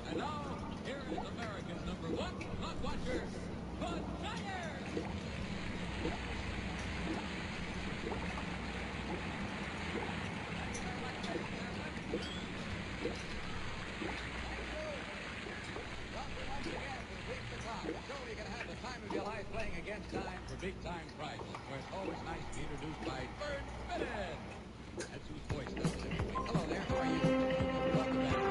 And now, here is America's #1 clock watcher, Bud Myers. Surely you can have the time of your life playing against time for big time prizes. Where it's always nice to be introduced by Bird Bennett. That's whose voice does it anyway. Hello there, how are you? Welcome back.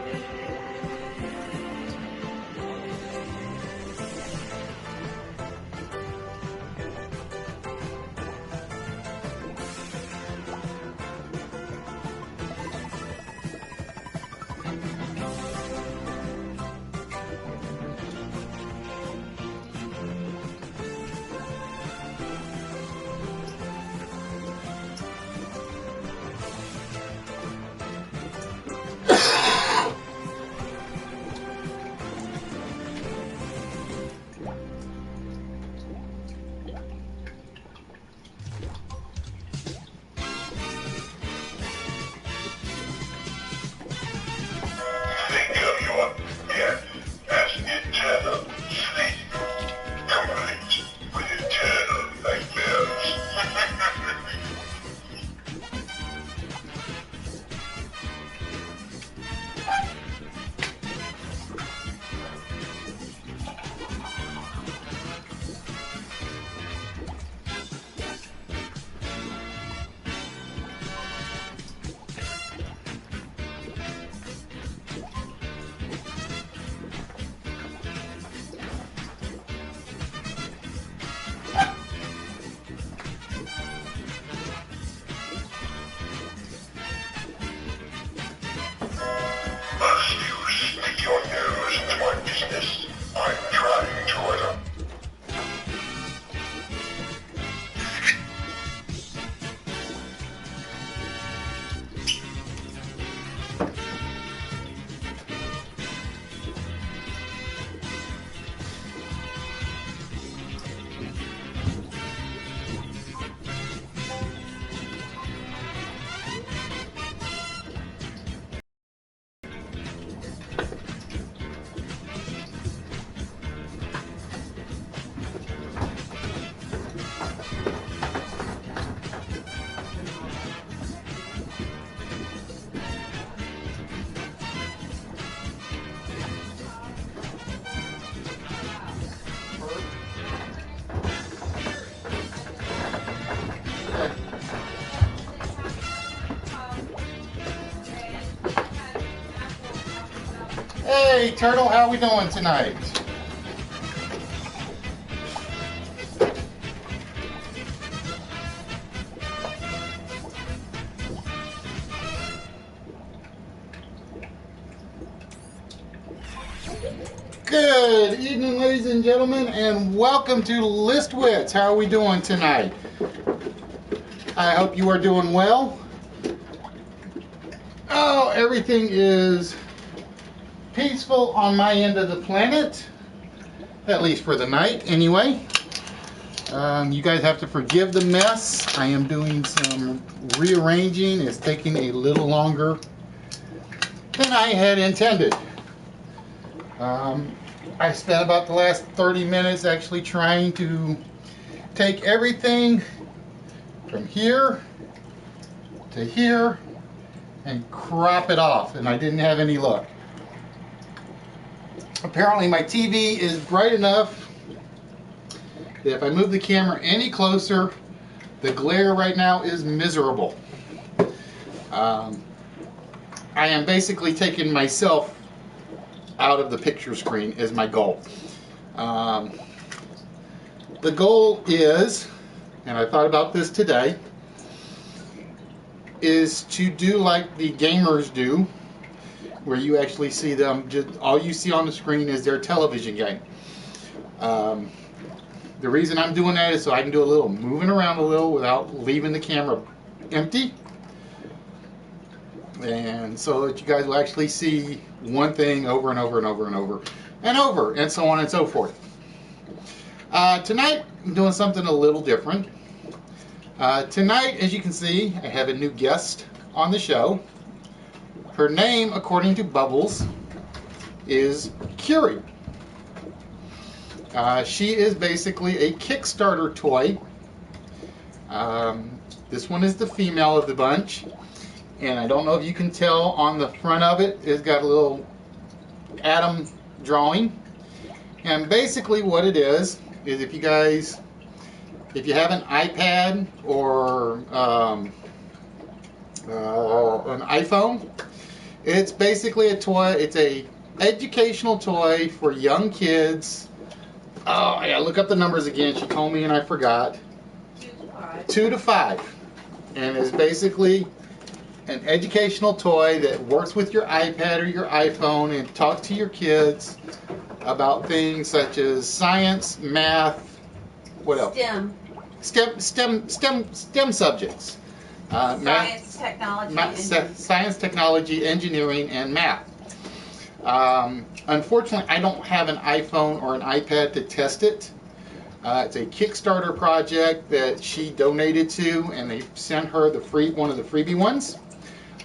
Think of your death as eternal sleep, complete with eternal nightmares. Must you stick your nose into my business? I'm trying to order. Hey, Turtle, how we doing tonight? Good evening, ladies and gentlemen, and welcome to List Wits. How are we doing tonight? I hope you are doing well. Oh, everything is peaceful on my end of the planet, at least for the night anyway. You guys have to forgive the mess. I am doing some rearranging. It's taking a little longer than I had intended. I spent about the last 30 minutes actually trying to take everything from here to here and crop it off, and I didn't have any luck. Apparently my TV is bright enough that if I move the camera any closer, the glare right now is miserable. I am basically taking myself out of the picture screen is my goal. The goal is, and I thought about this today, is to do like the gamers do, where you actually see them, just all you see on the screen is their television game. The reason I'm doing that is so I can do a little moving around a little without leaving the camera empty, and so that you guys will actually see one thing over and over and over and over and over, and so on and so forth. Tonight, I'm doing something a little different. Tonight, as you can see, I have a new guest on the show. Her name, according to Bubbles, is Curie. She is basically a Kickstarter toy. This one is the female of the bunch. And I don't know if you can tell on the front of it, it's got a little atom drawing. And basically what it is if you guys, if you have an iPad or an iPhone, it's basically a toy. It's a educational toy for young kids. Oh, I gotta look up the numbers again. She told me and I forgot. 2 to 5. 2 to 5. And it's basically an educational toy that works with your iPad or your iPhone and talks to your kids about things such as science, math, what else? STEM subjects. Science, technology, engineering, and math. Unfortunately, I don't have an iPhone or an iPad to test it. It's a Kickstarter project that she donated to, and they sent her the one of the freebie ones.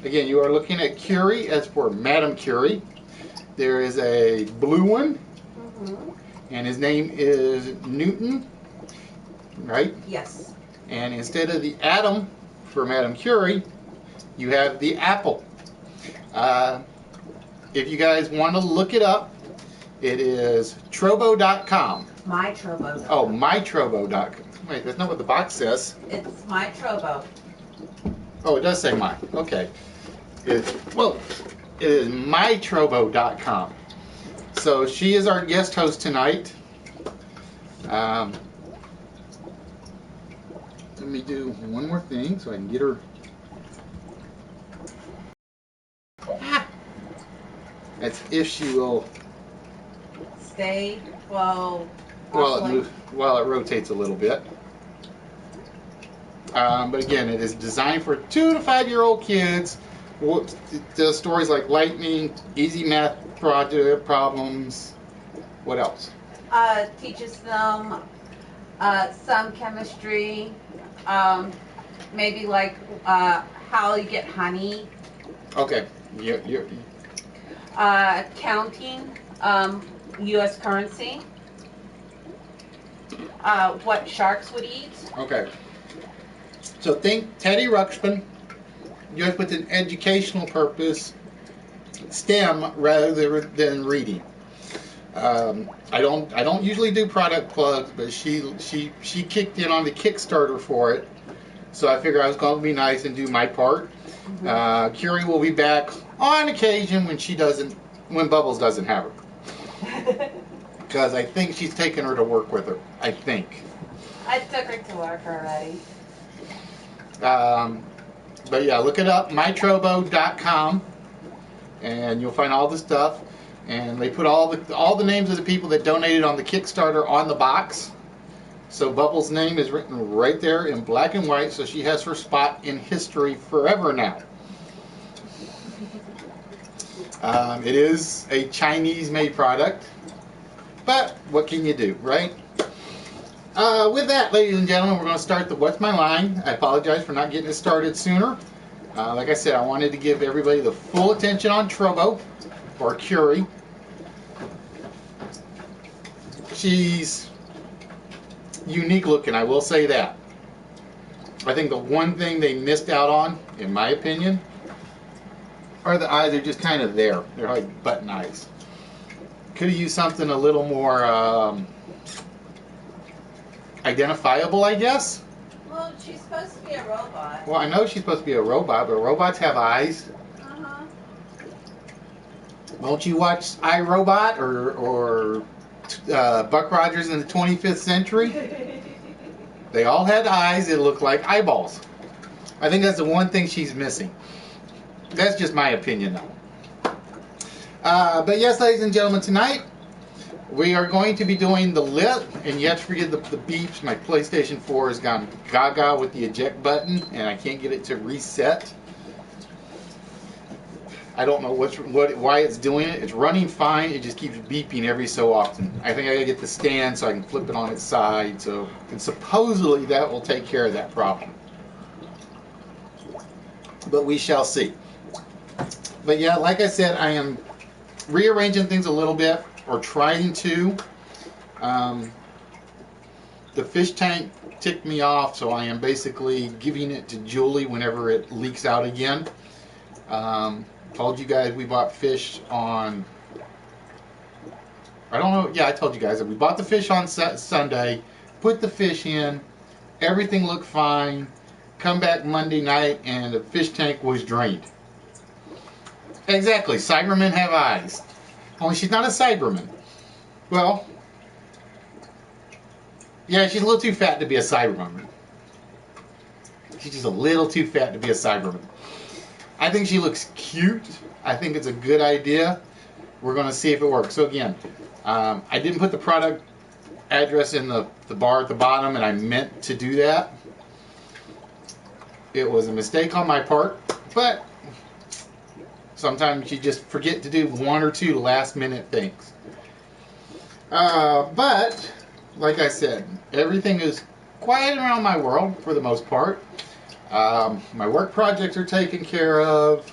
Again, you are looking at Curie as for Madame Curie. There is a blue one, and his name is Newton, right? Yes. And instead of the atom for Madame Curie, you have the apple. If you guys want to look it up, it is Trobo.com. MyTrobo. Oh, MyTrobo.com. Wait, that's not what the box says. It's MyTrobo. Oh, it does say mine. Okay. It is MyTrobo.com. So she is our guest host tonight. Let me do one more thing so I can get her. That's if she will. Stay while it rotates a little bit. But again, it is designed for 2 to 5-year-old kids. It does stories like lightning, easy math project problems. What else? Teaches them some chemistry, maybe like how you get honey. Okay. Counting, U.S. currency, what sharks would eat. Okay. So think Teddy Ruxpin, just with an educational purpose, STEM rather than reading. I don't usually do product plugs, but she kicked in on the Kickstarter for it, so I figured I was going to be nice and do my part. Curie will be back on occasion when Bubbles doesn't have her, because I think she's taken her to work with her. I think. I took her to work already. But yeah, look it up, mytrobo.com, and you'll find all the stuff. And they put all the names of the people that donated on the Kickstarter on the box. So Bubbles' name is written right there in black and white, so she has her spot in history forever now. It is a Chinese-made product, but what can you do, right? With that, ladies and gentlemen, we're going to start the What's My Line. I apologize for not getting it started sooner. Like I said, I wanted to give everybody the full attention on Trobo, or Curie. She's unique looking, I will say that. I think the one thing they missed out on, in my opinion, are the eyes. They're just kind of there. They're like button eyes. Could have used something a little more identifiable, I guess. Well, she's supposed to be a robot. Well, I know she's supposed to be a robot, but robots have eyes. Won't you watch iRobot or Buck Rogers in the 25th Century? They all had eyes that looked like eyeballs. I think that's the one thing she's missing. That's just my opinion, though. But yes, ladies and gentlemen, tonight we are going to be doing the lip, and you have to forget the beeps. My PlayStation 4 has gone gaga with the eject button, and I can't get it to reset. I don't know why it's doing it. It's running fine. It just keeps beeping every so often. I think I gotta get the stand so I can flip it on its side. So, and supposedly that will take care of that problem. But we shall see. But yeah, like I said, I am rearranging things a little bit, or trying to. The fish tank ticked me off, so I am basically giving it to Julie whenever it leaks out again. Told you guys we bought fish on, I don't know, yeah, I told you guys that we bought the fish on Sunday, put the fish in, everything looked fine, come back Monday night and the fish tank was drained. Exactly, Cybermen have eyes. Only she's not a Cyberman. Well, yeah, she's a little too fat to be a Cyberman. She's just a little too fat to be a Cyberman. I think she looks cute. I think it's a good idea. We're going to see if it works. So again, I didn't put the product address in the bar at the bottom, and I meant to do that. It was a mistake on my part, but sometimes you just forget to do one or two last minute things. But, like I said, everything is quiet around my world for the most part. My work projects are taken care of.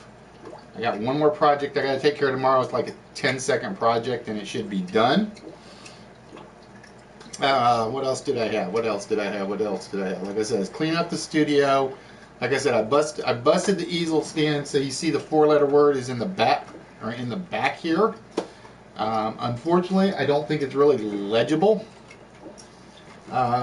I got one more project I got to take care of tomorrow. It's like a 10-second project and it should be done. What else did I have? What else did I have? Like I said, it's clean up the studio. Like I said, I busted the easel stand, so you see the 4-letter word is in the back, or in the back here. Unfortunately, I don't think it's really legible.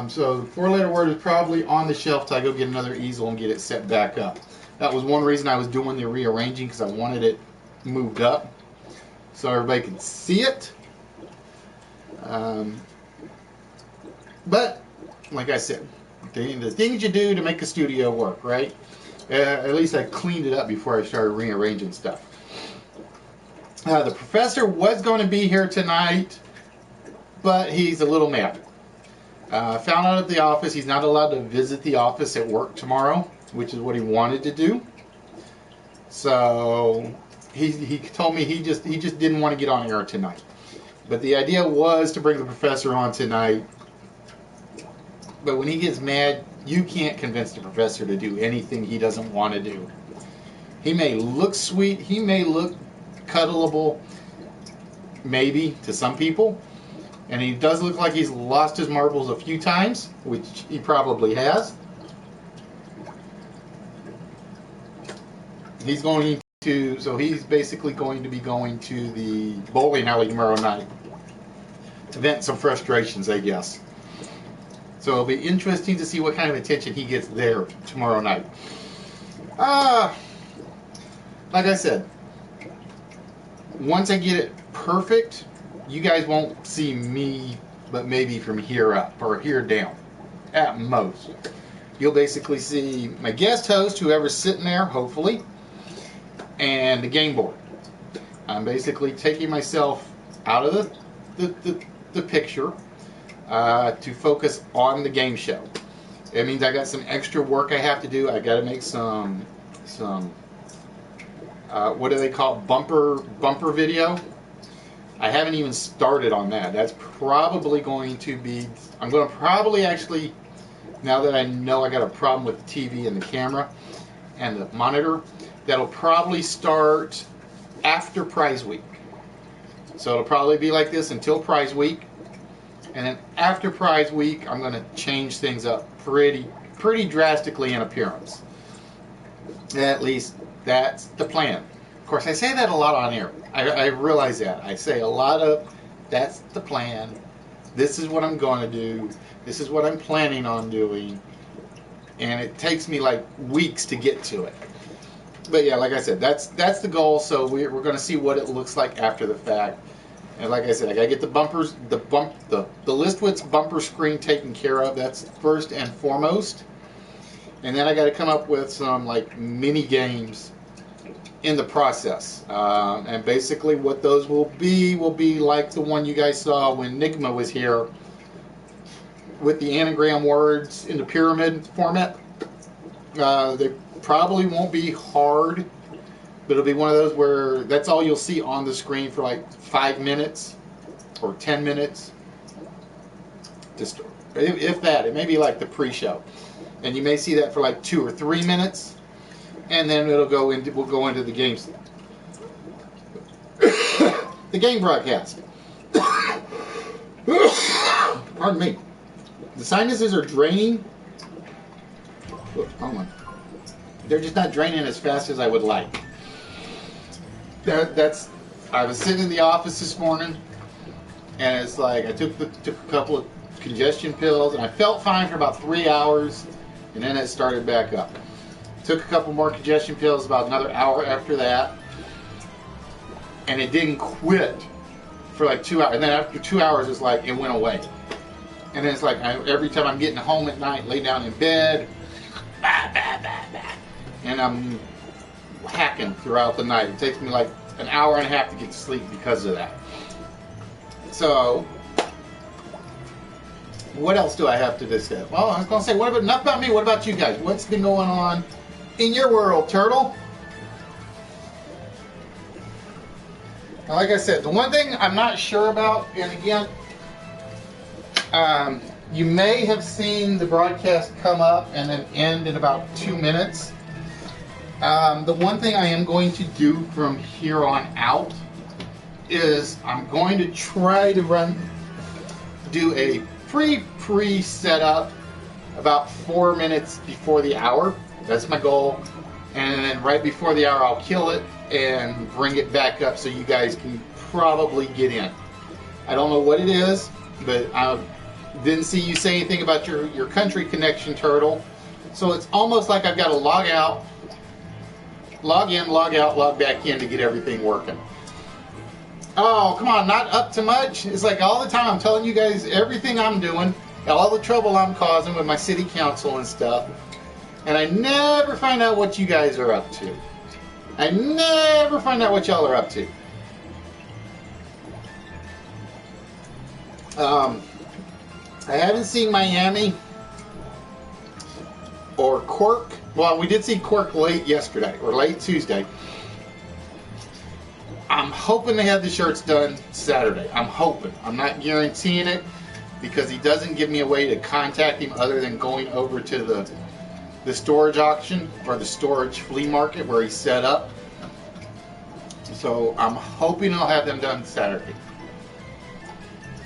So the 4-letter word is probably on the shelf till I go get another easel and get it set back up. That was one reason I was doing the rearranging, because I wanted it moved up so everybody can see it. But like I said, the things you do to make a studio work, right? At least I cleaned it up before I started rearranging stuff. The professor was going to be here tonight, but he's a little mad. Found out at the office he's not allowed to visit the office at work tomorrow, which is what he wanted to do. So he told me he just didn't want to get on air tonight. But the idea was to bring the professor on tonight. But when he gets mad, you can't convince the professor to do anything he doesn't want to do. He may look sweet, he may look cuddleable, maybe to some people. And he does look like he's lost his marbles a few times, which he probably has. He's basically going to be going to the bowling alley tomorrow night to vent some frustrations, I guess. So it'll be interesting to see what kind of attention he gets there tomorrow night. Like I said, once I get it perfect, you guys won't see me, but maybe from here up or here down, at most. You'll basically see my guest host, whoever's sitting there, hopefully, and the game board. I'm basically taking myself out of the picture to focus on the game show. It means I got some extra work I have to do. I got to make some what do they call it? bumper video. I haven't even started on that. That's probably going to be, I'm going to probably actually, now that I know I got a problem with the TV and the camera and the monitor, that'll probably start after prize week. So it'll probably be like this until prize week. And then after prize week, I'm going to change things up pretty drastically in appearance. At least that's the plan. Of course, I say that a lot on air. I realize that. I say a lot of, that's the plan. This is what I'm going to do. This is what I'm planning on doing. And it takes me like weeks to get to it. But yeah, like I said, that's the goal. So we're going to see what it looks like after the fact. And like I said, I got to get the bumpers, the Listwitz bumper screen taken care of. That's first and foremost. And then I got to come up with some like mini games in the process. And basically what those will be like the one you guys saw when Nigma was here with the anagram words in the pyramid format. They probably won't be hard But it'll be one of those where that's all you'll see on the screen for like 5 minutes or 10 minutes. Just if that, it may be like the pre-show, and you may see that for like 2 or 3 minutes, and then we'll go into the games, the game broadcast. Pardon me. The sinuses are draining. Oops, hold on. They're just not draining as fast as I would like. I was sitting in the office this morning, and it's like I took a couple of congestion pills, and I felt fine for about 3 hours, and then it started back up. Took a couple more congestion pills about another hour after that, and it didn't quit for like 2 hours. And then after 2 hours, it's like it went away. And then it's like every time I'm getting home at night, lay down in bed, and I'm hacking throughout the night. It takes me like an hour and a half to get to sleep because of that. So, what else do I have to discuss? Well, I was going to say, enough about me. What about you guys? What's been going on in your world, Turtle? Now, like I said, the one thing I'm not sure about, and again, you may have seen the broadcast come up and then end in about 2 minutes. The one thing I am going to do from here on out is I'm going to try to do a pre-setup about 4 minutes before the hour. That's my goal. And then right before the hour, I'll kill it and bring it back up so you guys can probably get in. I don't know what it is, but I didn't see you say anything about your country connection, Turtle. So it's almost like I've got to log out, log in, log out, log back in to get everything working. Oh, come on, not up to much? It's like all the time I'm telling you guys everything I'm doing, all the trouble I'm causing with my city council and stuff, and I never find out what you guys are up to. I never find out what y'all are up to. I haven't seen Miami or Cork. Well, we did see Cork late yesterday, or late Tuesday. I'm hoping they have the shirts done Saturday. I'm hoping. I'm not guaranteeing it because he doesn't give me a way to contact him other than going over to the storage auction or the storage flea market where he's set up. So I'm hoping I'll have them done Saturday.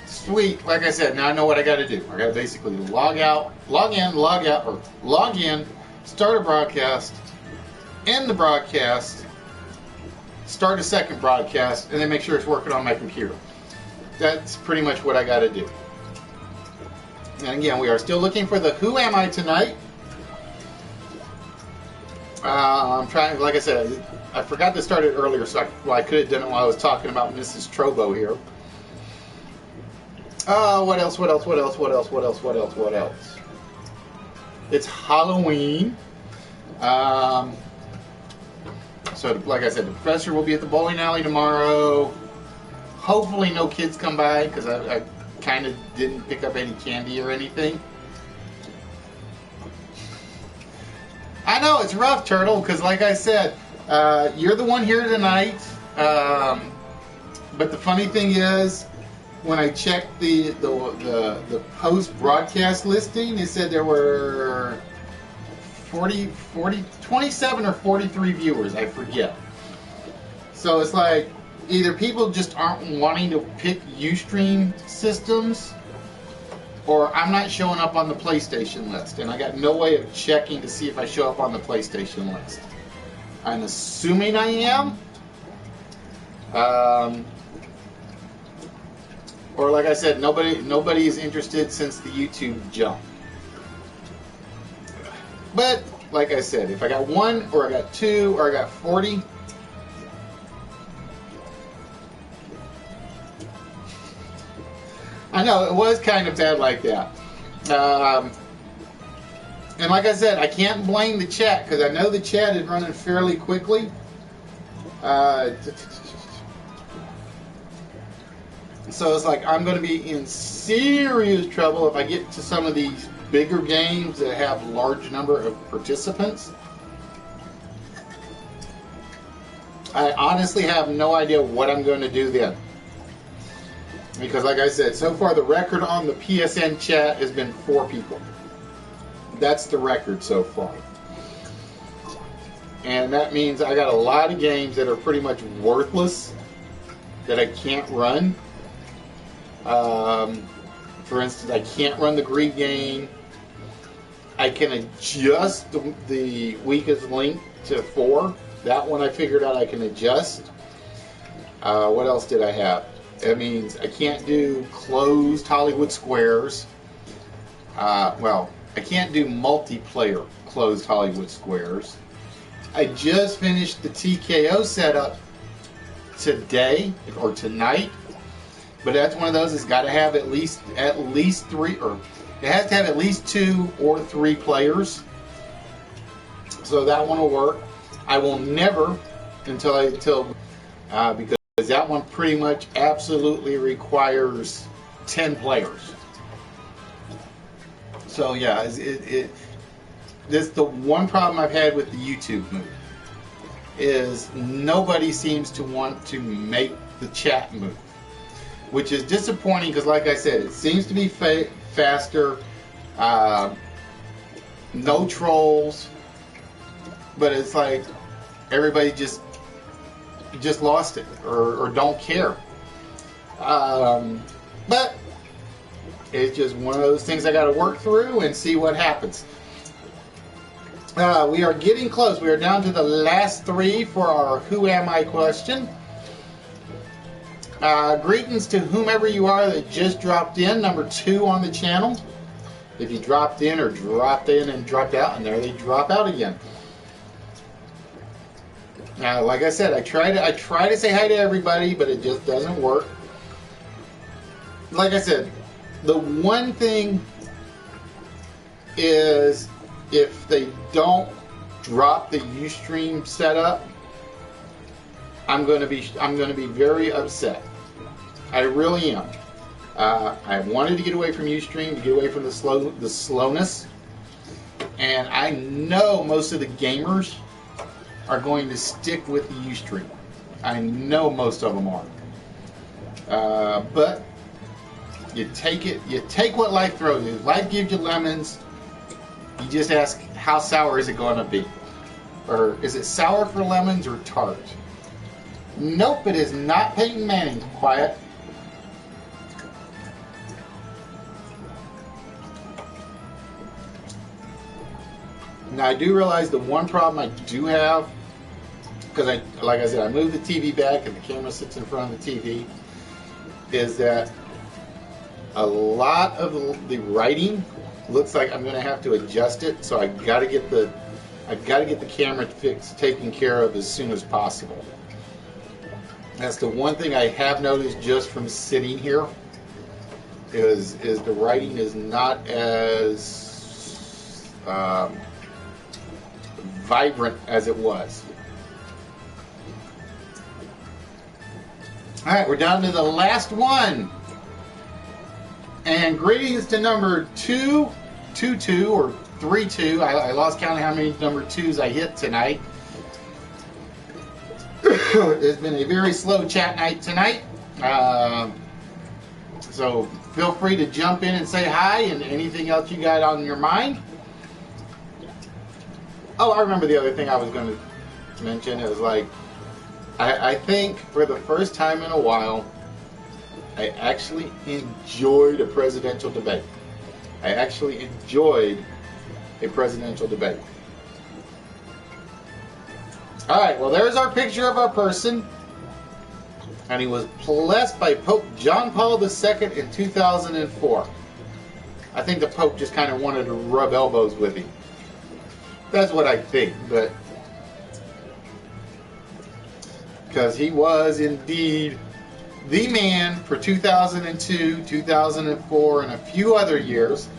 Sweet. Like I said, now I know what I got to do. I got to basically log out, log in, log out, or log in, start a broadcast, end the broadcast, start a second broadcast, and then make sure it's working on my computer. That's pretty much what I got to do. And again, we are still looking for the Who Am I Tonight. I'm trying, like I said, I forgot to start it earlier, so I could have done it while I was talking about Mrs. Trobo here. What else? It's Halloween. So, like I said, the professor will be at the bowling alley tomorrow. Hopefully no kids come by, because I kind of didn't pick up any candy or anything. I know, it's rough, Turtle, because like I said, you're the one here tonight. But the funny thing is, when I checked the post-broadcast listing, it said there were 27 or 43 viewers, I forget. So it's like, either people just aren't wanting to pick Ustream systems, or I'm not showing up on the PlayStation list, and I got no way of checking to see if I show up on the PlayStation list. I'm assuming I am. Or like I said, nobody is interested since the YouTube jump. But like I said, if I got 1 or I got 2 or I got 40, I know it was kind of bad like that. And like I said, I can't blame the chat because I know the chat is running fairly quickly. So it's like I'm going to be in serious trouble if I get to some of these bigger games that have large number of participants. I honestly have no idea what I'm going to do then. Because like I said, so far the record on the PSN chat has been 4 people. That's the record so far. And that means I got a lot of games that are pretty much worthless that I can't run. For instance, I can't run the Greed game. I can adjust the weakest link to 4. That one I figured out I can adjust. What else did I have? That means I can't do closed Hollywood squares. Well, I can't do multiplayer closed Hollywood squares. I just finished the TKO setup today or tonight, but that's one of those that's got to have at least 3, or it has to have at least 2 or 3 players. So that one will work. I will never because that one pretty much absolutely requires 10 players. So yeah, this the one problem I've had with the YouTube move is nobody seems to want to make the chat move, which is disappointing because, like I said, it seems to be faster, no trolls, but it's like everybody just lost it or don't care. But it's just one of those things I got to work through and see what happens. We are getting close. We are down to the last 3 for our Who Am I question. Greetings to whomever you are that just dropped in, number 2 on the channel. If you dropped in or dropped in and dropped out, and there they drop out again. Like I said, I try to say hi to everybody, but it just doesn't work. Like I said, the one thing is if they don't drop the Ustream setup, I'm going to be very upset. I really am. I wanted to get away from Ustream, to get away from the slowness, and I know most of the gamers are going to stick with the Ustream. I know most of them are. But you take what life throws you. If life gives you lemons, you just ask, how sour is it going to be? Or is it sour for lemons or tart? Nope, it is not Peyton Manning. Quiet. Now I do realize the one problem I do have, because like I said, I moved the TV back and the camera sits in front of the TV, is that a lot of the writing looks like I'm going to have to adjust it. So I got to get the camera taken care of as soon as possible. That's the one thing I have noticed just from sitting here is the writing is not as vibrant as it was. All right, we're down to the last one. And greetings to number 222 or 32. I lost count of how many number 2s I hit tonight. It's been a very slow chat night tonight. So feel free to jump in and say hi and anything else you got on your mind. Oh, I remember the other thing I was going to mention. It was like, I think for the first time in a while, I actually enjoyed a presidential debate. I actually enjoyed a presidential debate. All right, well, there's our picture of our person. And he was blessed by Pope John Paul II in 2004. I think the Pope just kind of wanted to rub elbows with him. That's what I think, but because he was indeed the man for 2002, 2004, and a few other years.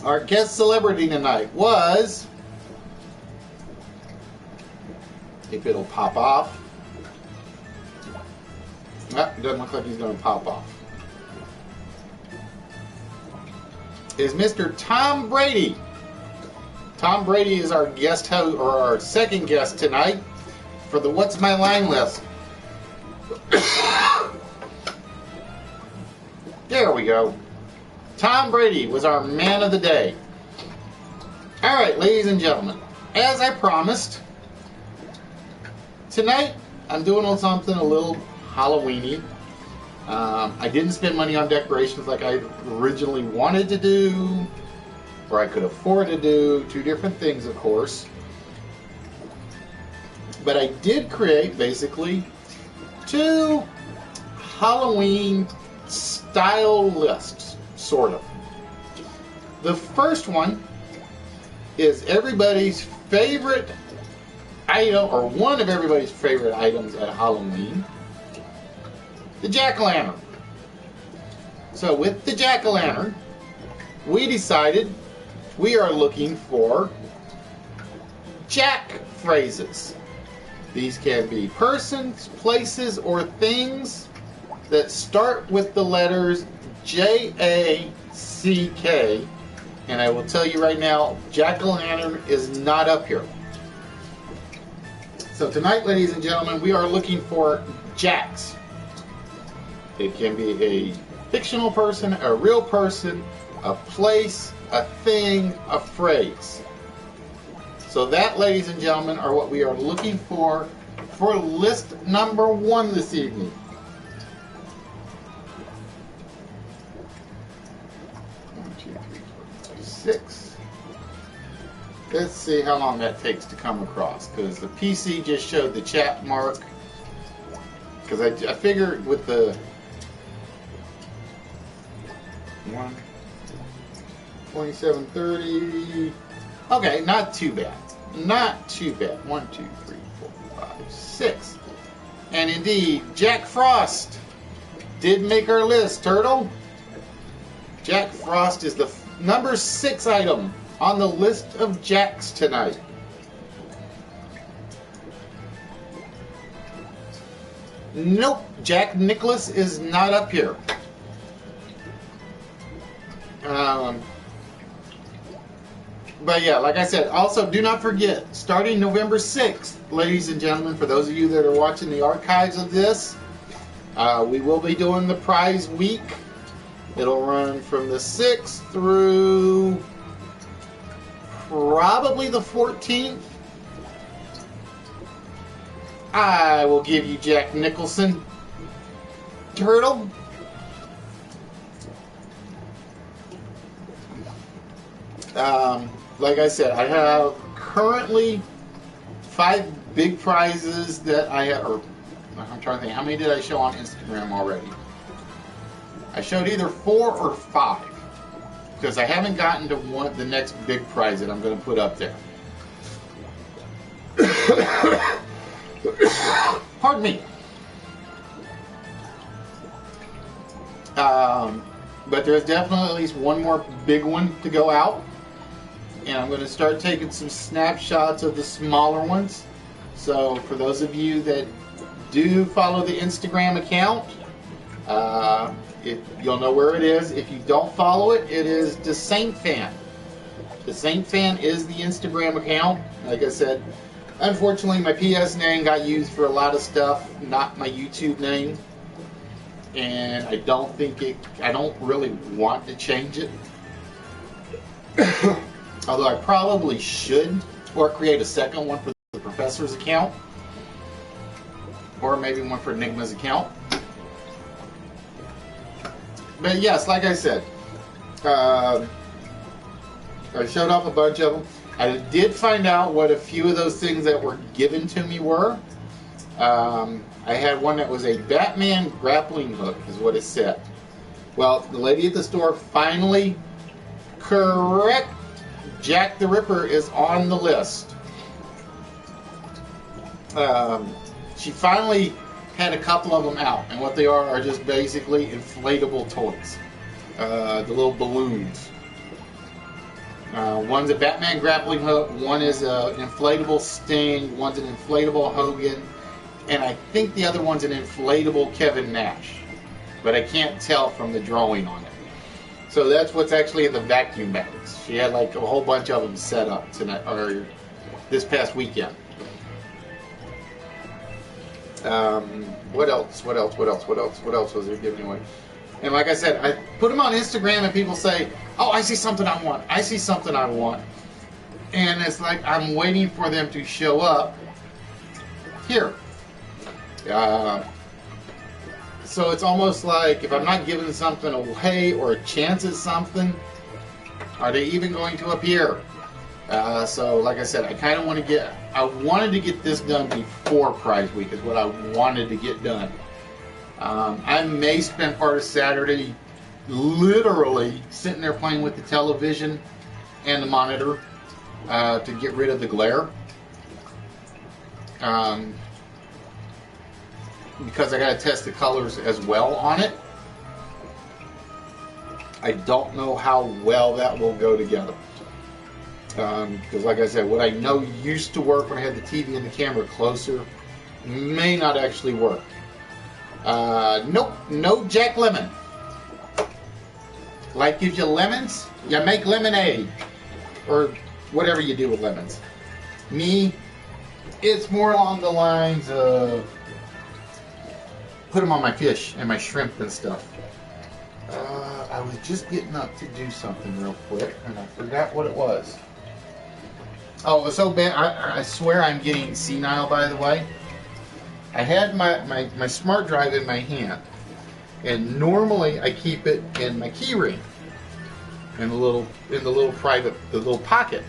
Our guest celebrity tonight was, if it'll pop off. Doesn't look like he's going to pop off. Is Mr. Tom Brady. Tom Brady is our guest host, or our second guest tonight for the What's My Line list. There we go. Tom Brady was our man of the day. All right, ladies and gentlemen, as I promised, tonight I'm doing something a little Halloweeny. I didn't spend money on decorations like I originally wanted to do, or I could afford to do. Two different things, of course. But I did create basically two Halloween style lists, sort of. The first one is everybody's favorite item, or one of everybody's favorite items at Halloween, the jack-o'-lantern. So with the jack-o'-lantern, we decided we are looking for Jack phrases. These can be persons, places, or things that start with the letters J-A-C-K. And I will tell you right now, jack-o'-lantern is not up here. So tonight, ladies and gentlemen, we are looking for jacks. It can be a fictional person, a real person, a place, a thing, a phrase. So that, ladies and gentlemen, are what we are looking for list number 1 this evening. One, two, three, four, five, 6. Let's see how long that takes to come across, because the PC just showed the chat mark. Because I figured with the 27:30. Okay, not too bad. Not too bad. 1, 2, 3, 4, 5, 6. And indeed, Jack Frost did make our list, Turtle. Jack Frost is the number 6 item on the list of Jacks tonight. Nope, Jack Nicholas is not up here. But yeah, like I said, also do not forget, starting November 6th, ladies and gentlemen, for those of you that are watching the archives of this, we will be doing the prize week. It'll run from the 6th through probably the 14th. I will give you Jack Nicholson. Turtle. Like I said, I have currently 5 big prizes that I have, or I'm trying to think, how many did I show on Instagram already? I showed either 4 or 5, because I haven't gotten to the next big prize that I'm going to put up there. Pardon me. But there's definitely at least one more big one to go out. And I'm going to start taking some snapshots of the smaller ones. So for those of you that do follow the Instagram account, you'll know where it is. If you don't follow it, it is the Saint Fan. The Saint Fan is the Instagram account. Like I said, unfortunately my PS name got used for a lot of stuff, not my YouTube name. And I don't really want to change it. Although I probably should, or create a second one for the professor's account, or maybe one for Enigma's account. But yes, like I said, I showed off a bunch of them. I did find out what a few of those things that were given to me were. I had one that was a Batman grappling hook, is what it said. Well, the lady at the store finally correct. Jack the Ripper is on the list. She finally had a couple of them out, and what they are just basically inflatable toys. The little balloons. One's a Batman grappling hook, one is an inflatable Sting, one's an inflatable Hogan, and I think the other one's an inflatable Kevin Nash. But I can't tell from the drawing on it. So that's what's actually in the vacuum bags. She had like a whole bunch of them set up tonight or this past weekend. What else? What else was there giving away? And like I said, I put them on Instagram and people say, oh, I see something I want. I see something I want. And it's like I'm waiting for them to show up here. So it's almost like if I'm not giving something away or a chance at something, are they even going to appear? So like I said, I wanted to get this done before prize week is what I wanted to get done. I may spend part of Saturday literally sitting there playing with the television and the monitor to get rid of the glare. Because I got to test the colors as well on it. I don't know how well that will go together. Because like I said, what I know used to work when I had the TV and the camera closer may not actually work. Nope, no Jack Lemon. Life gives you lemons, you make lemonade. Or whatever you do with lemons. Me, it's more along the lines of put them on my fish and my shrimp and stuff. I was just getting up to do something real quick and I forgot what it was. Oh, it was so bad. I swear I'm getting senile, by the way. I had my smart drive in my hand, and normally I keep it in my key ring, in the little pocket.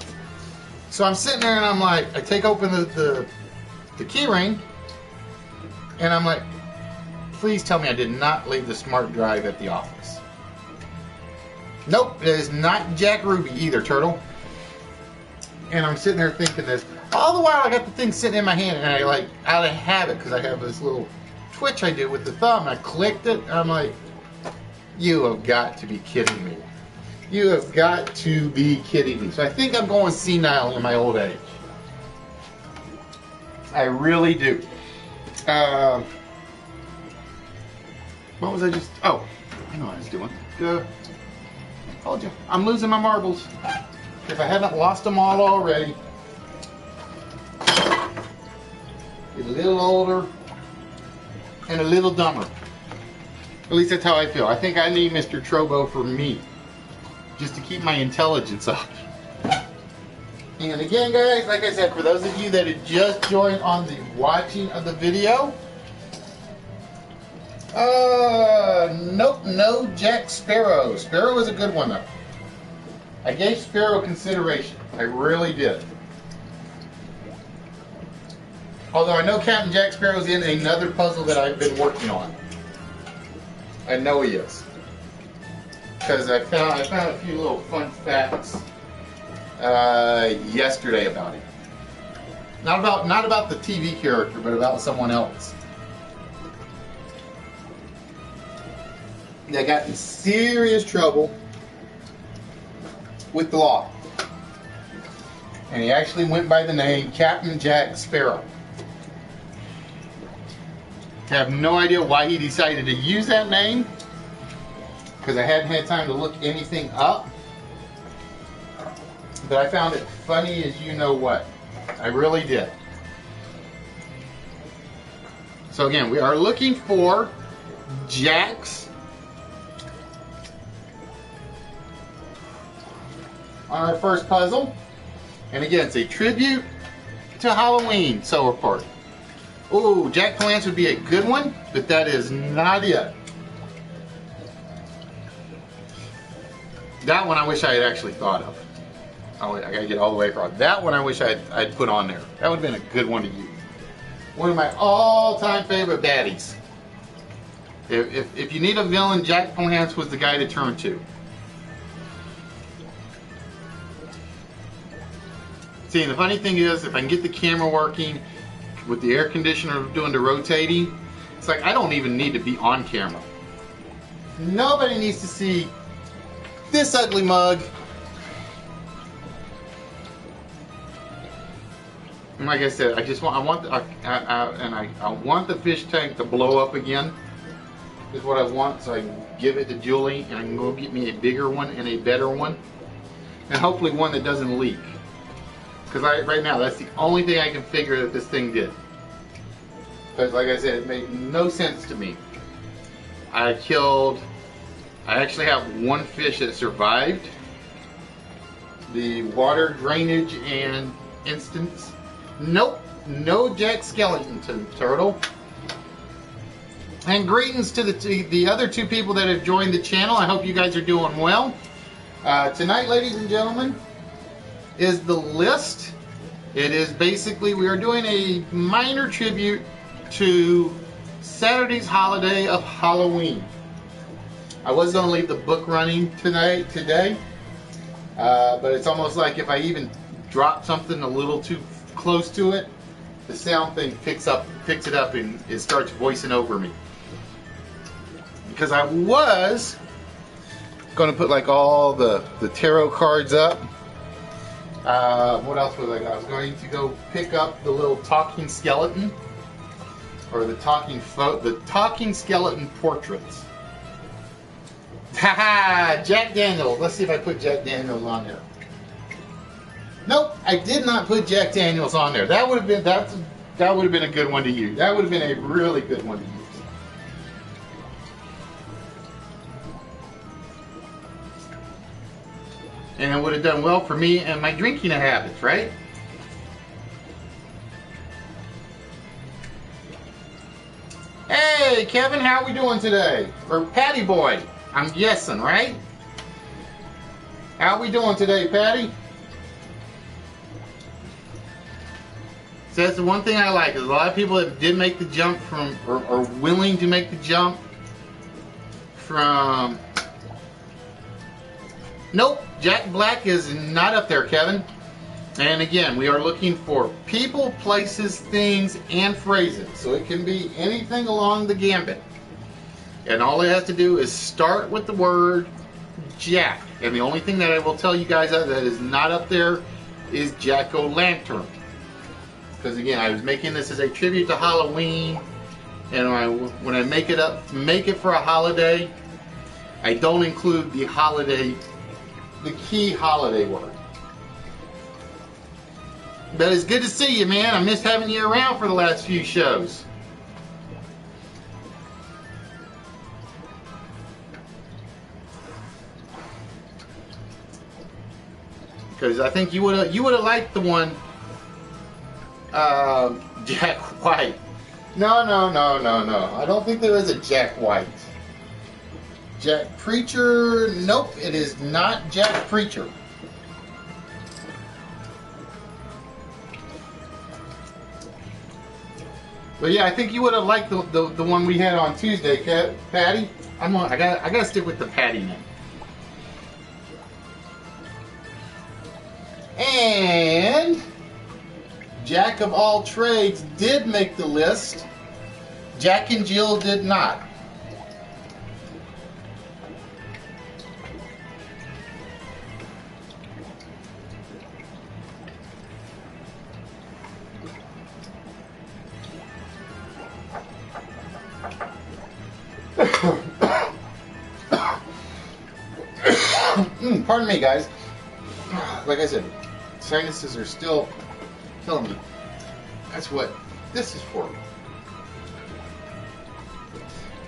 So I'm sitting there and I'm like, I take open the key ring, and I'm like, please tell me I did not leave the smart drive at the office. Nope, it is not Jack Ruby either, Turtle. And I'm sitting there thinking this. All the while I got the thing sitting in my hand and I like out of habit because I have this little twitch I do with the thumb. I clicked it and I'm like, you have got to be kidding me. You have got to be kidding me. So I think I'm going senile in my old age. I really do. What was I just... Oh, I know what I was doing. Told you. I'm losing my marbles. If I haven't lost them all already. Get a little older and a little dumber. At least that's how I feel. I think I need Mr. Trobo for me. Just to keep my intelligence up. And again, guys, like I said, for those of you that had just joined on the watching of the video, nope, no Jack Sparrow. Sparrow is a good one, though. I gave Sparrow consideration. I really did. Although I know Captain Jack Sparrow's in another puzzle that I've been working on. I know he is. Because I found a few little fun facts yesterday about him. Not about the TV character, but about someone else. They got in serious trouble with the law. And he actually went by the name Captain Jack Sparrow. I have no idea why he decided to use that name, because I hadn't had time to look anything up. But I found it funny as you know what. I really did. So again, we are looking for Jacks on our first puzzle. And again, it's a tribute to Halloween, so report. Ooh, Jack Palance would be a good one, but that is not it. That one I wish I had actually thought of. Oh, wait, I gotta get all the way across. That one I wish I'd put on there. That would have been a good one to use. One of my all-time favorite baddies. If you need a villain, Jack Palance was the guy to turn to. See, the funny thing is, if I can get the camera working with the air conditioner doing the rotating, it's like I don't even need to be on camera. Nobody needs to see this ugly mug. And like I said, I want the fish tank to blow up again. is what I want, so I can give it to Julie and I can go get me a bigger one and a better one. And hopefully one that doesn't leak. Because right now, that's the only thing I can figure that this thing did. Because like I said, it made no sense to me. I actually have one fish that survived the water drainage and instance. Nope, no Jack skeleton turtle. And greetings to the other two people that have joined the channel. I hope you guys are doing well. Tonight, ladies and gentlemen, is the list. It is basically, we are doing a minor tribute to Saturday's holiday of Halloween. I was going to leave the book running today, but it's almost like if I even drop something a little too close to it, the sound thing picks it up and it starts voicing over me. Because I was going to put like all the tarot cards up. What else was I was going to go pick up the little talking skeleton, or the talking skeleton portraits. Haha, Jack Daniels. Let's see if I put Jack Daniels on there. Nope, I did not put Jack Daniels on there. That would have been a good one to use. That would have been a really good one to use. And it would have done well for me and my drinking habits, right? Hey, Kevin, how are we doing today? Or Patty Boy, I'm guessing, right? How are we doing today, Patty? So that's the one thing I like, is a lot of people that did make the jump from, or are willing to make the jump from... Nope, Jack Black is not up there, Kevin. And again, we are looking for people, places, things, and phrases. So it can be anything along the gambit. And all it has to do is start with the word Jack. And the only thing that I will tell you guys that is not up there is Jack-o'-lantern. Because again, I was making this as a tribute to Halloween. And when I make it for a holiday, I don't include the key holiday word. But it's good to see you, man. I missed having you around for the last few shows. Because I think you would have liked the one Jack White. No. I don't think there is a Jack White. Jack Preacher, nope, it is not Jack Preacher. But yeah, I think you would have liked the one we had on Tuesday, Patty. I gotta stick with the Patty name. And Jack of all trades did make the list. Jack and Jill did not. Pardon me, guys. Like I said, sinuses are still killing me. That's what this is for.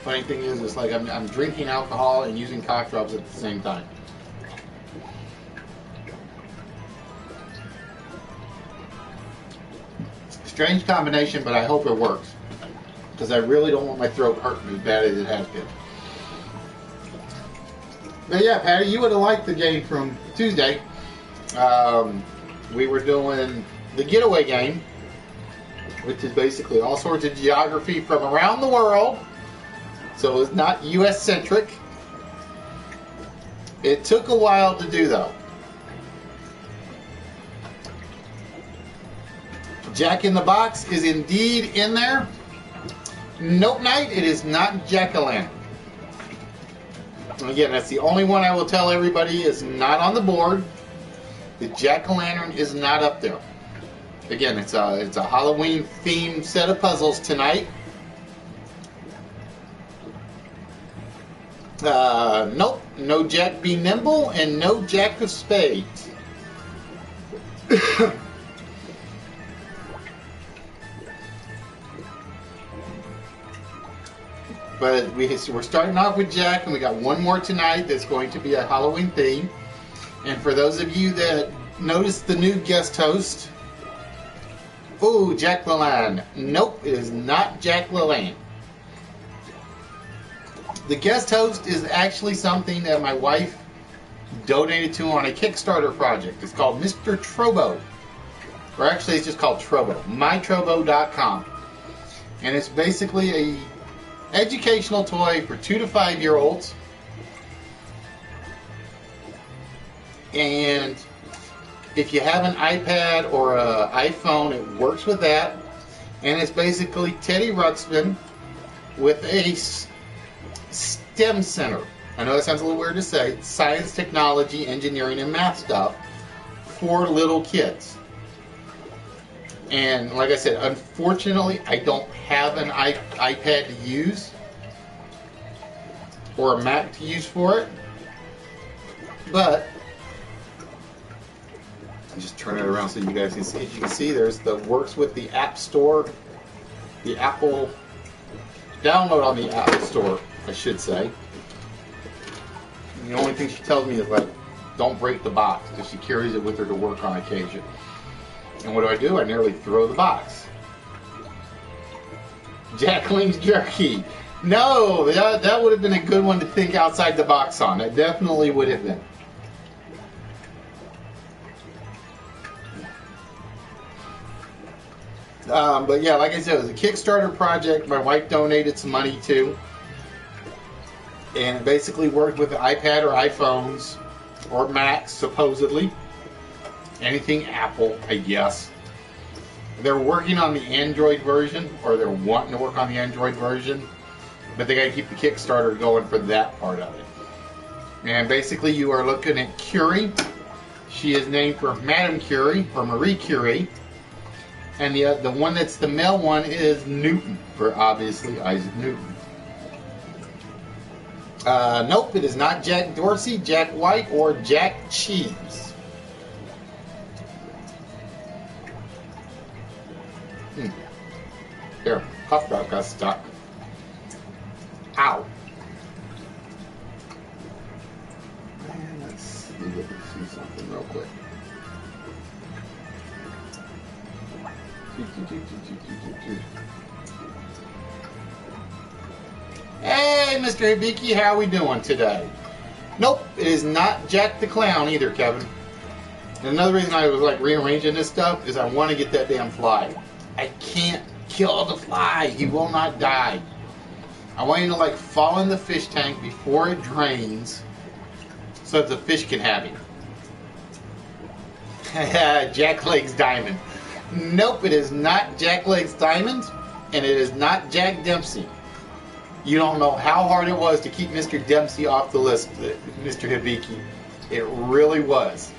Funny thing is, it's like I'm drinking alcohol and using cough drops at the same time. Strange combination, but I hope it works. Because I really don't want my throat hurting as bad as it has been. But yeah, Patty, you would have liked the game from Tuesday. We were doing the getaway game, which is basically all sorts of geography from around the world. So it's not US centric. It took a while to do though. Jack in the Box is indeed in there. Nope Night, it is not Jack-o'-lantern. Again, that's the only one I will tell everybody is not on the board. The Jack-o'-lantern is not up there. Again, it's a Halloween themed set of puzzles tonight. Nope, no Jack be nimble and no Jack of spades. But we're starting off with Jack, and we got one more tonight that's going to be a Halloween theme. And for those of you that noticed the new guest host, ooh, Jack LaLanne. Nope, it is not Jack LaLanne. The guest host is actually something that my wife donated to on a Kickstarter project. It's called Mr. Trobo. Or actually, it's just called Trobo. MyTrobo.com. And it's basically a educational toy for 2 to 5 year olds. And if you have an iPad or an iPhone, it works with that. And it's basically Teddy Ruxpin with a STEM center. I know that sounds a little weird to say. Science, technology, engineering, and math stuff for little kids. And like I said, unfortunately, I don't have an iPad to use or a Mac to use for it. But I'll just turn it around so you guys can see. As you can see, there's the works with the App Store, the Apple download on the Apple Store, I should say. And the only thing she tells me is like, don't break the box, because she carries it with her to work on occasion. And what do? I nearly throw the box. Jacqueline's Jerky. No, that would have been a good one to think outside the box on. It definitely would have been. But yeah, like I said, it was a Kickstarter project my wife donated some money to. And it basically worked with the iPad or iPhones or Macs, supposedly. Anything Apple, I guess. They're working on the Android version, or they're wanting to work on the Android version, but they got to keep the Kickstarter going for that part of it. And basically, you are looking at Curie. She is named for Madame Curie, or Marie Curie. And the one that's the male one is Newton, for obviously Isaac Newton. Nope, it is not Jack Dorsey, Jack White, or Jack Cheese. There, cough drop got stuck. Ow. Let's see something real quick. Hey, Mr. Hibiki, how are we doing today? Nope, it is not Jack the Clown either, Kevin. And another reason I was like rearranging this stuff is I want to get that damn fly. I can't kill the fly. He will not die. I want him to like fall in the fish tank before it drains so that the fish can have him. Jack Legs Diamond. Nope, it is not Jack Legs Diamond, and it is not Jack Dempsey. You don't know how hard it was to keep Mr. Dempsey off the list, Mr. Hibiki. It really was.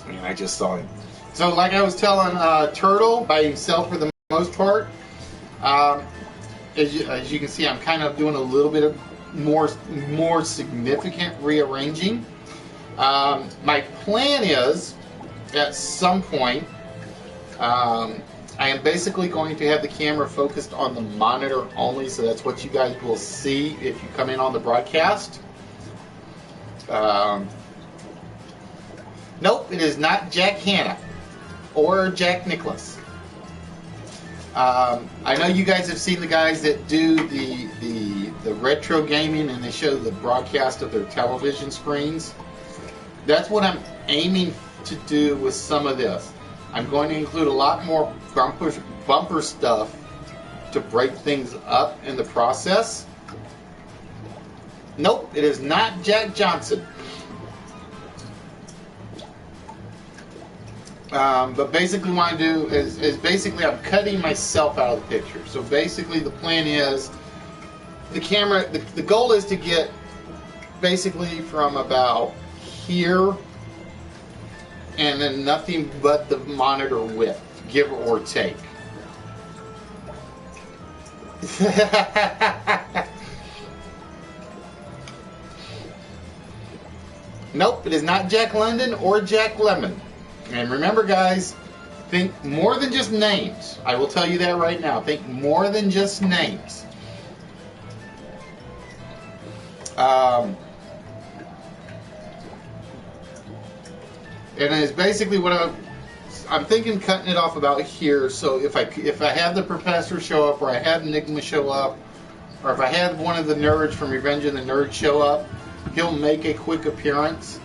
I mean, I just saw him. So, like I was telling Turtle, by himself for the most part, as you can see, I'm kind of doing a little bit of more significant rearranging. My plan is, at some point, I am basically going to have the camera focused on the monitor only, so that's what you guys will see if you come in on the broadcast. Nope, it is not Jack Hanna or Jack Nicholas. I know you guys have seen the guys that do the retro gaming, and they show the broadcast of their television screens. That's what I'm aiming to do with some of this. I'm going to include a lot more bumper stuff to break things up in the process. Nope, it is not Jack Johnson. But basically what I do is basically I'm cutting myself out of the picture. So basically the plan is the camera, the goal is to get basically from about here and then nothing but the monitor width, give or take. Nope, it is not Jack London or Jack Lemmon. And remember, guys, think more than just names. I will tell you that right now. Think more than just names. And it's basically what I'm thinking, cutting it off about here. So if I have the professor show up, or I have Enigma show up, or if I have one of the nerds from Revenge of the Nerds show up, he'll make a quick appearance.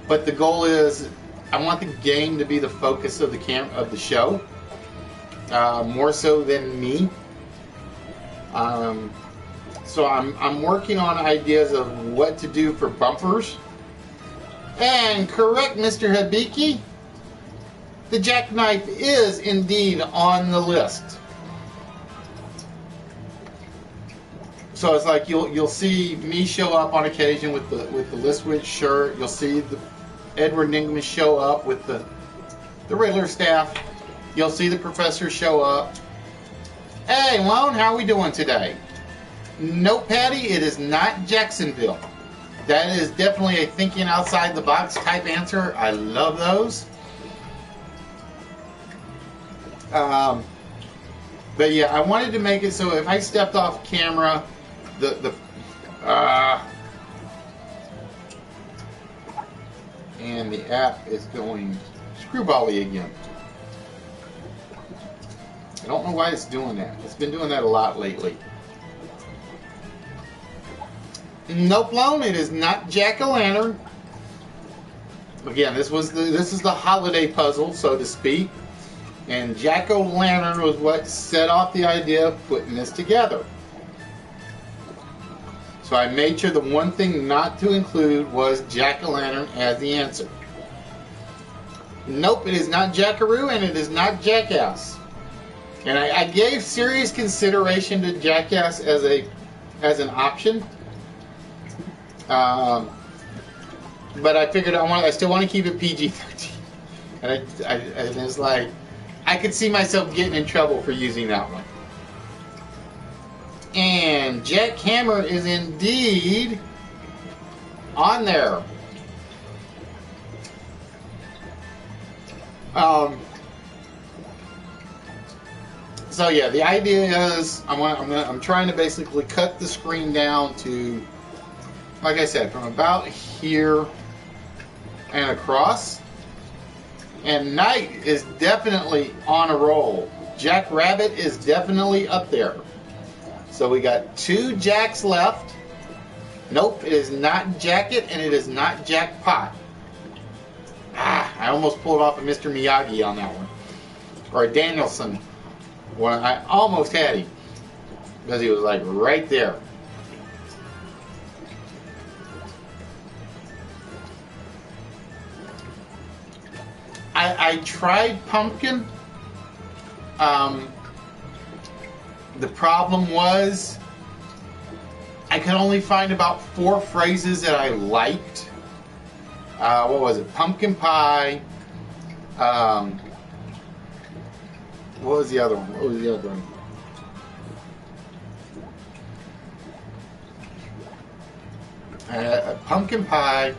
But the goal is, I want the game to be the focus of the show, more so than me. So I'm working on ideas of what to do for bumpers. And correct, Mr. Hibiki, the jackknife is indeed on the list. So it's like you'll see me show up on occasion with the Listwitch shirt. You'll see the Edward Enigma show up with the Riddler staff. You'll see the professor show up. Hey, Lone, how are we doing today? Nope, Patty, it is not Jacksonville. That is definitely a thinking outside the box type answer. I love those. But yeah, I wanted to make it so if I stepped off camera, and the app is going screwbally again. I don't know why it's doing that. It's been doing that a lot lately. Nope, Lone, it is not Jack-o'-lantern. Again, this is the holiday puzzle, so to speak. And Jack-o'-lantern was what set off the idea of putting this together. So I made sure the one thing not to include was Jack-o'-lantern as the answer. Nope, it is not Jackaroo, and it is not Jackass. And I gave serious consideration to Jackass as an option. But I figured I still want to keep it PG-13. And it's like, I could see myself getting in trouble for using that one. And Jack Hammer is indeed on there. So yeah, the idea is I'm trying to basically cut the screen down to, like I said, from about here and across. And Knight is definitely on a roll. Jack Rabbit is definitely up there. So we got 2 Jacks left. Nope, it is not Jacket and it is not Jackpot. I almost pulled off a Mr. Miyagi on that one. Or a Danielson. Well, I almost had him. Because he was like right there. I tried pumpkin. The problem was I could only find about 4 phrases that I liked. What was it? Pumpkin pie. What was the other one? Pumpkin pie.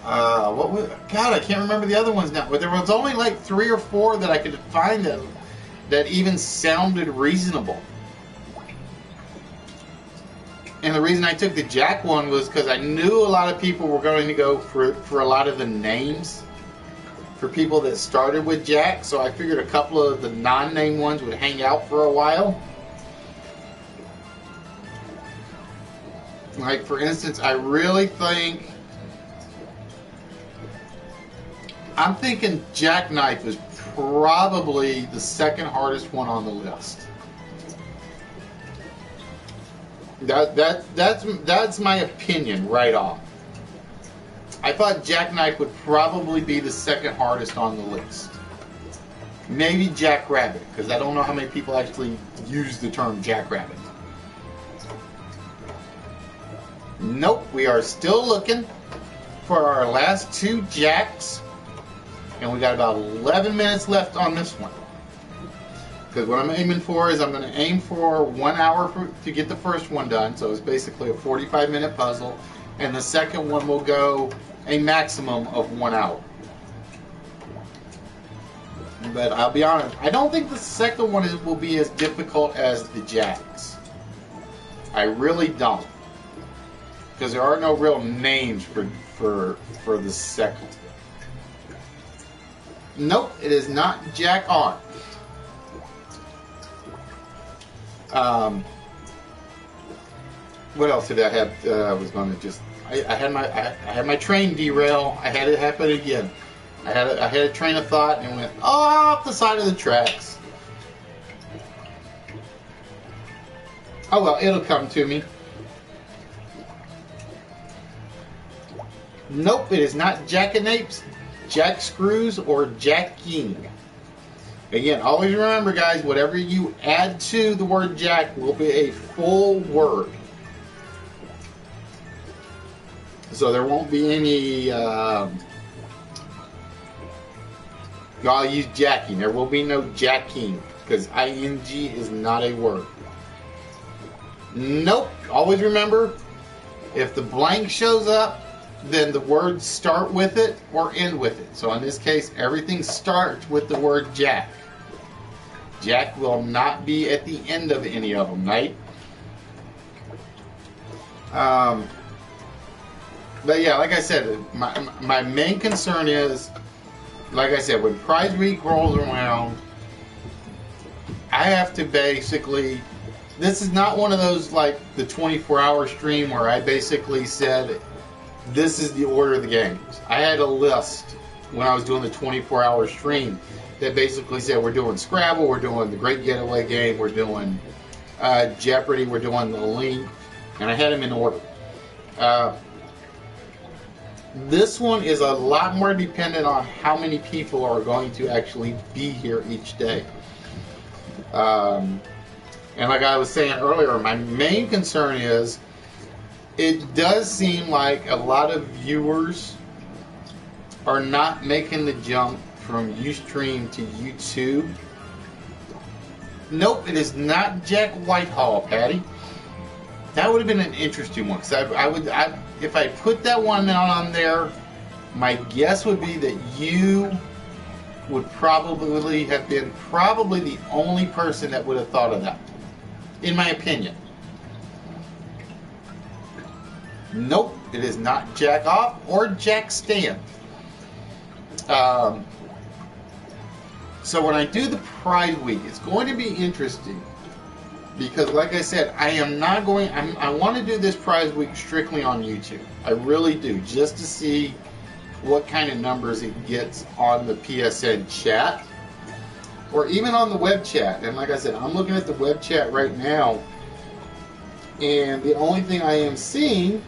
What was? God, I can't remember the other ones now. But there was only like 3 or 4 that I could find that even sounded reasonable. And the reason I took the Jack one was because I knew a lot of people were going to go for a lot of the names for people that started with Jack. So I figured a couple of the non-name ones would hang out for a while. Like, for instance, I really think... I'm thinking Jackknife is probably the second hardest one on the list. That's my opinion right off. I thought Jackknife would probably be the second hardest on the list. Maybe Jackrabbit, because I don't know how many people actually use the term Jackrabbit. Nope, we are still looking for our last 2 Jacks. And we got about 11 minutes left on this one. Because what I'm aiming for is I'm going to aim for 1 hour to get the first one done. So it's basically a 45-minute puzzle. And the second one will go a maximum of 1 hour. But I'll be honest, I don't think the second one will be as difficult as the Jacks. I really don't. Because there are no real names for the second. Nope, it is not Jack on. What else did I have? I was going to just. I had my train derail. I had it happen again. I had a train of thought and went off the side of the tracks. Oh well, it'll come to me. Nope, it is not jackanapes, jack screws, or jacking. Again, always remember, guys, whatever you add to the word jack will be a full word. So there won't be any, I'll use jacking. There will be no jacking, because ing is not a word. Nope, always remember, if the blank shows up, then the words start with it or end with it. So in this case, everything starts with the word jack. Jack will not be at the end of any of them, right? But yeah, like I said, my main concern is, like I said, when prize week rolls around, I have to basically, this is not one of those like the 24-hour stream where I basically said, this is the order of the games. I had a list when I was doing the 24-hour stream that basically said we're doing Scrabble, we're doing the Great Getaway Game, we're doing Jeopardy, we're doing the Link, and I had them in order. This one is a lot more dependent on how many people are going to actually be here each day. And like I was saying earlier, my main concern is it does seem like a lot of viewers are not making the jump from Ustream to YouTube. Nope, it is not Jack Whitehall, Patty. That would have been an interesting one, because if I put that one on there, my guess would be that you would probably have been the only person that would have thought of that, in my opinion. Nope, it is not Jack Off or Jack Stand. So when I do the Pride Week, it's going to be interesting because, like I said, I want to do this Prize Week strictly on YouTube. I really do, just to see what kind of numbers it gets on the PSN chat or even on the web chat. And like I said, I'm looking at the web chat right now, and the only thing I am seeing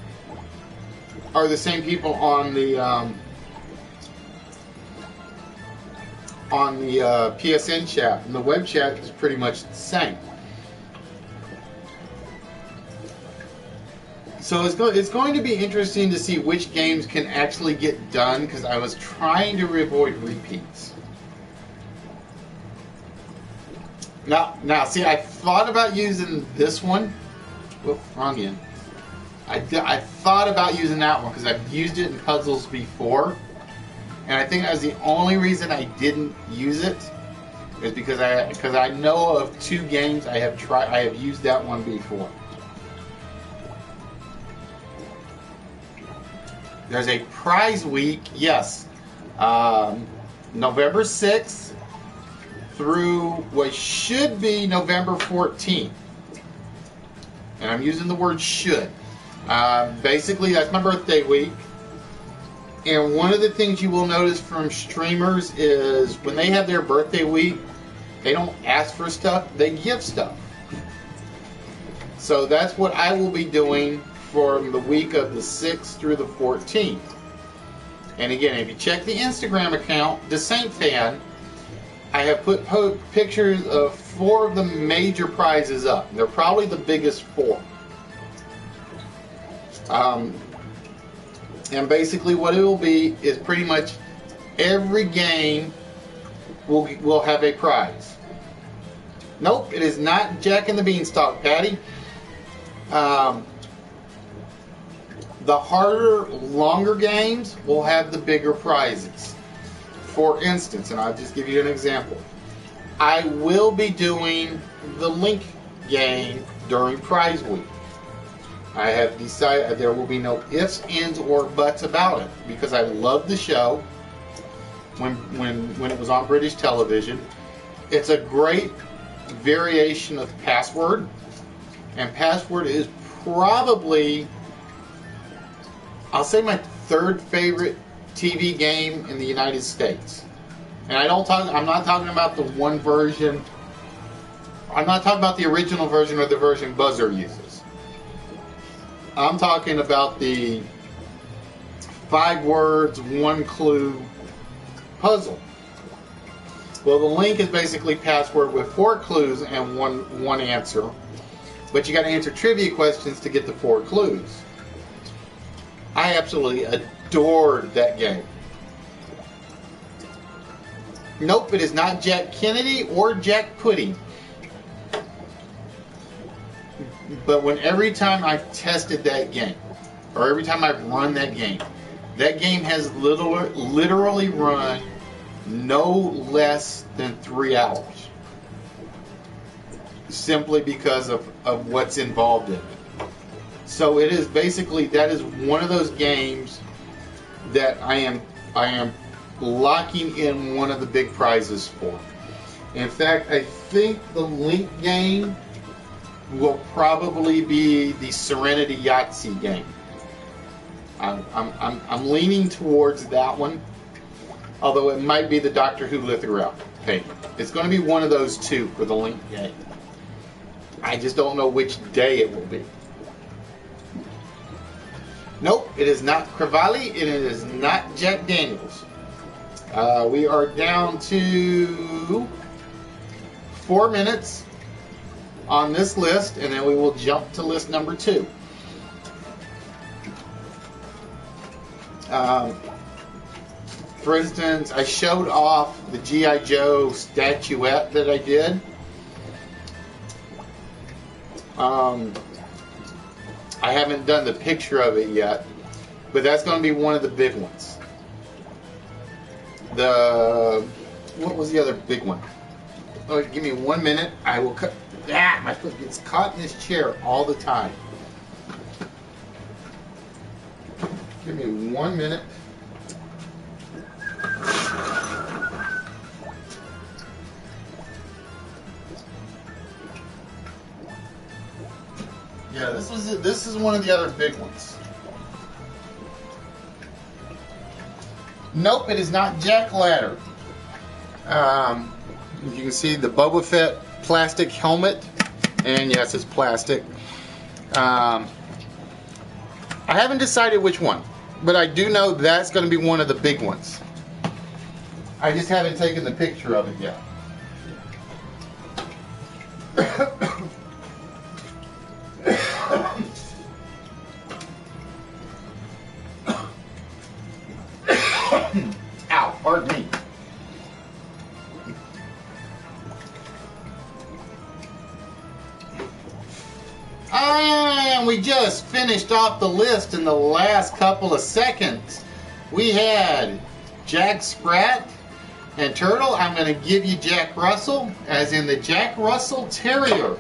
are the same people on the PSN chat, and the web chat is pretty much the same. So it's going to be interesting to see which games can actually get done, because I was trying to avoid repeats. Now, see, I thought about using this one. Whoop, wrong end. I thought about using that one because I've used it in puzzles before, and I think that was the only reason I didn't use it is because I know of 2 games I have used that one before. There's a prize week, yes, November 6th through what should be November 14th, and I'm using the word should. Basically, that's my birthday week. And one of the things you will notice from streamers is when they have their birthday week, they don't ask for stuff, they give stuff. So that's what I will be doing from the week of the 6th through the 14th. And again, if you check the Instagram account, The Saint Fan, I have put pictures of 4 of the major prizes up. They're probably the biggest 4. And basically what it will be is pretty much every game will have a prize. Nope, it is not Jack and the Beanstalk, Patty. The harder, longer games will have the bigger prizes. For instance, and I'll just give you an example. I will be doing the Link game during prize week. I have decided there will be no ifs, ands, or buts about it because I love the show when it was on British television. It's a great variation of Password, and Password is probably, I'll say, my third favorite TV game in the United States. And I'm not talking about the one version. I'm not talking about the original version or the version Buzzer uses. I'm talking about the 5 words, 1 clue puzzle. Well, the Link is basically Password with 4 clues and one answer. But you got to answer trivia questions to get the 4 clues. I absolutely adored that game. Nope, it is not Jack Kennedy or Jack Pudding. But every time I've tested that game, or every time I've run that game has literally run no less than 3 hours. Simply because of what's involved in it. So it is basically, that is one of those games that I am locking in one of the big prizes for. In fact, I think the Link game will probably be the Serenity Yahtzee game. I'm leaning towards that one, although it might be the Doctor Who lithograph. It's going to be one of those two for the Link game. I just don't know which day it will be. Nope, it is not Cavalli, and it is not Jack Daniels. We are down to 4 minutes on this list, and then we will jump to list number 2. For instance, I showed off the G.I. Joe statuette that I did. I haven't done the picture of it yet, but that's going to be one of the big ones. What was the other big one? Oh, give me 1 minute. I will cut. My foot gets caught in this chair all the time. Give me 1 minute. Yeah, this is one of the other big ones. Nope, it is not Jack Ladder. You can see the Boba Fett plastic helmet, and yes, it's plastic. I haven't decided which one, but I do know that's going to be one of the big ones. I just haven't taken the picture of it yet. Ow, pardon me. And we just finished off the list in the last couple of seconds. We had Jack Sprat and Turtle. I'm going to give you Jack Russell, as in the Jack Russell Terrier.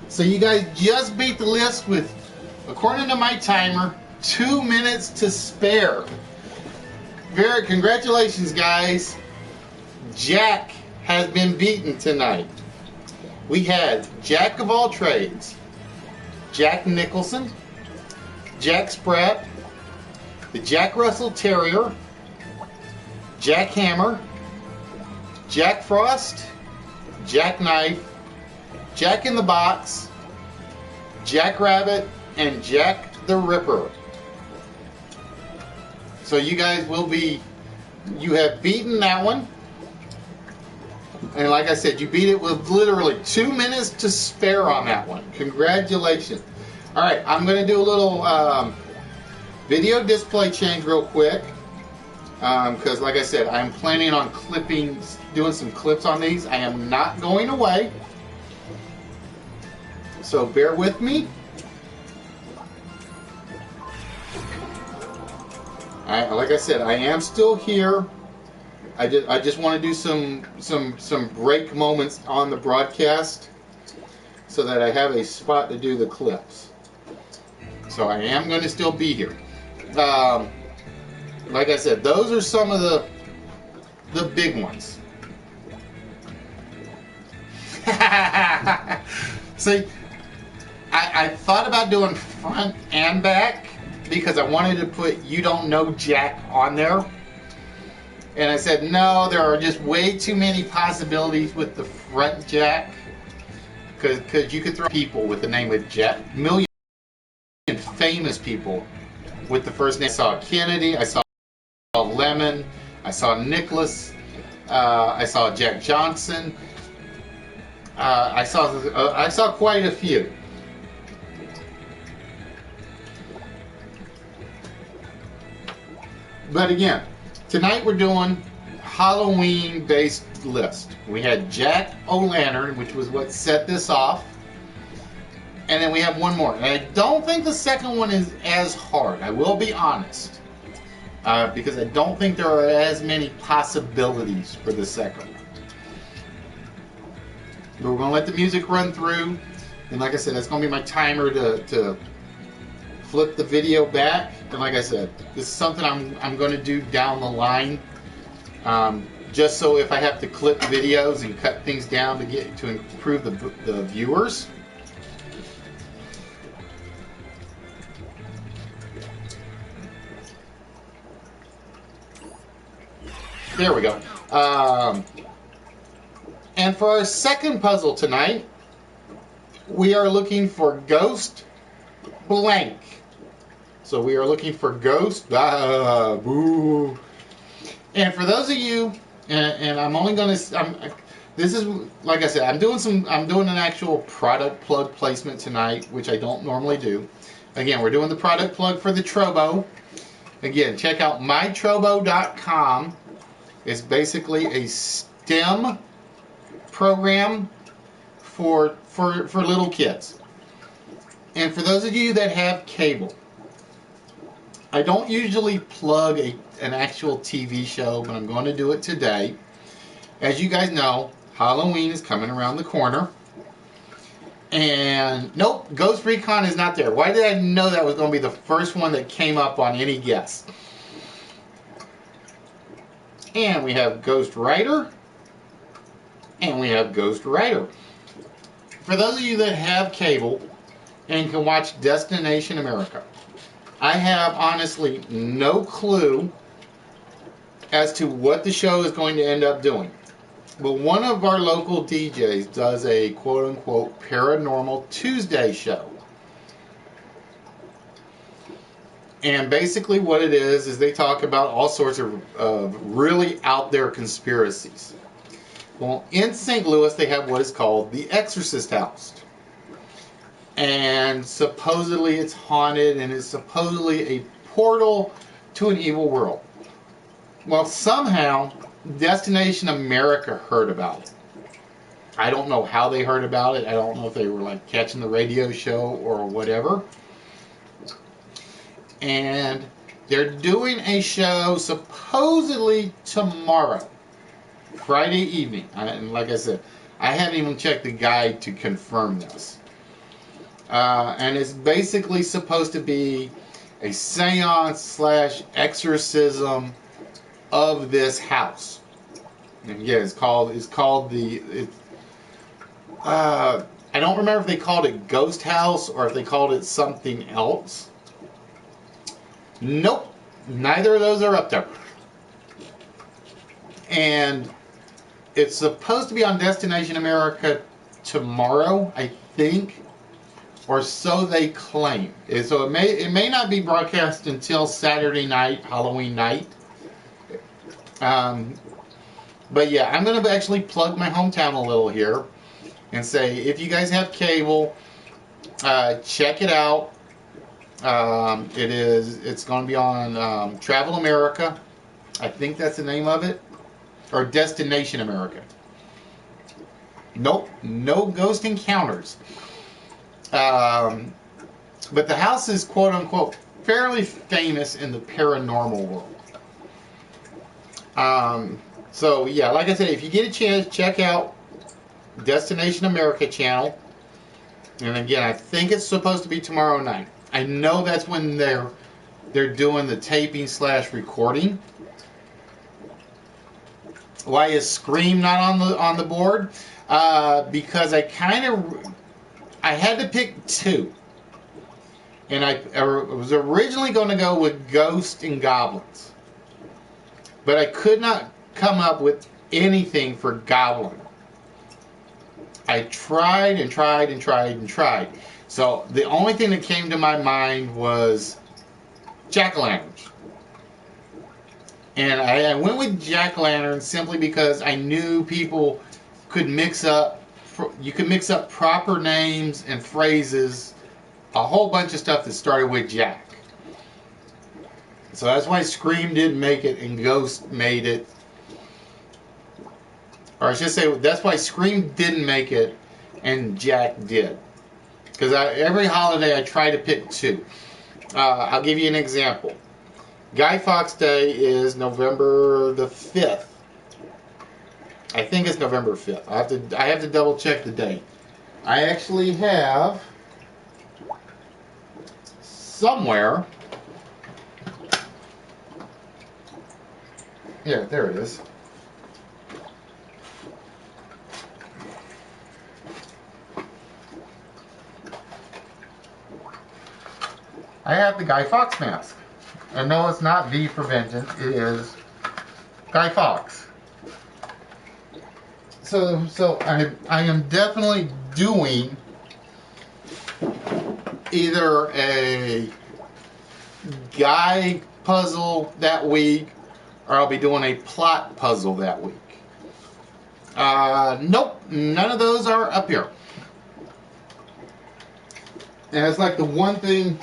So you guys just beat the list with, according to my timer, 2 minutes to spare. Congratulations, guys. Jack has been beaten tonight. We had Jack of all trades, Jack Nicholson, Jack Sprat, the Jack Russell Terrier, Jack Hammer, Jack Frost, Jack Knife, Jack in the Box, Jack Rabbit, and Jack the Ripper. So you guys you have beaten that one. And like I said, you beat it with literally 2 minutes to spare on that one. Congratulations. All right, I'm going to do a little video display change real quick. Because like I said, I'm planning on doing some clips on these. I am not going away. So bear with me. Like I said, I am still here. I just want to do some break moments on the broadcast so that I have a spot to do the clips. So I am going to still be here. Like I said, those are some of the big ones. See, I thought about doing front and back because I wanted to put "You Don't Know Jack" on there. And I said, no, there are just way too many possibilities with the front Jack. Because you could throw people with the name of Jack. Million famous people with the first name. I saw Kennedy, I saw Lemon, I saw Nicholas, I saw Jack Johnson. I saw quite a few. But again, tonight we're doing Halloween-based list. We had Jack O'Lantern, which was what set this off. And then we have one more. And I don't think the second one is as hard. I will be honest. Because I don't think there are as many possibilities for the second one. But we're going to let the music run through. And like I said, that's going to be my timer to flip the video back. And like I said, this is something I'm going to do down the line. Just so if I have to clip videos and cut things down to improve the viewers. There we go. And for our second puzzle tonight, we are looking for Ghost Blank. So we are looking for Ghost. Boo. And for those of you, and I'm only going to. This is like I said. I'm doing an actual product plug placement tonight, which I don't normally do. Again, we're doing the product plug for the Trobo. Again, check out mytrobo.com. It's basically a STEM program for little kids. And for those of you that have cable, I don't usually plug an actual TV show, but I'm going to do it today. As you guys know, Halloween is coming around the corner. And nope, Ghost Recon is not there. Why did I know that was going to be the first one that came up on any guess? And we have Ghost Rider. And we have Ghost Rider. For those of you that have cable and can watch Destination America, I have honestly no clue as to what the show is going to end up doing. But one of our local DJs does a quote-unquote Paranormal Tuesday show. And basically what it is they talk about all sorts of really out there conspiracies. Well, in St. Louis, they have what is called the Exorcist House. And supposedly it's haunted and it's supposedly a portal to an evil world. Well, somehow Destination America heard about it. I don't know how they heard about it. I don't know if they were like catching the radio show or whatever. And they're doing a show supposedly tomorrow, Friday evening. And like I said, I haven't even checked the guide to confirm this. And it's basically supposed to be a seance / exorcism of this house. And yeah, it's called I don't remember if they called it Ghost House or if they called it something else. Nope, neither of those are up there. And it's supposed to be on Destination America tomorrow, I think, or so they claim. So it may not be broadcast until Saturday night, Halloween night. But yeah, I'm going to actually plug my hometown a little here and say, if you guys have cable, check it out. It's going to be on Travel America. I think that's the name of it. Or Destination America. Nope, no ghost encounters. But the house is quote unquote fairly famous in the paranormal world. So yeah, like I said, if you get a chance, check out Destination America channel. And again, I think it's supposed to be tomorrow night. I know that's when they're doing the taping / recording. Why is Scream not on the board? Because I had to pick two, and I was originally going to go with Ghost and Goblins, but I could not come up with anything for Goblin. I tried and tried and tried and tried. So the only thing that came to my mind was jack-o'-lanterns. And I went with jack-o'-lanterns simply because I knew people could mix up, you could mix up proper names and phrases, a whole bunch of stuff that started with Jack. So that's why Scream didn't make it and Ghost made it. Or I should say, that's why Scream didn't make it and Jack did. Because every holiday I try to pick two. I'll give you an example. Guy Fawkes Day is November the 5th. I think it's November 5th. I have to double check the date. I actually have somewhere. Yeah, there it is. I have the Guy Fawkes mask. And no, it's not V for Vengeance. It is Guy Fawkes. So I am definitely doing either a guy puzzle that week, or I'll be doing a plot puzzle that week. Nope, none of those are up here. And it's like the one thing,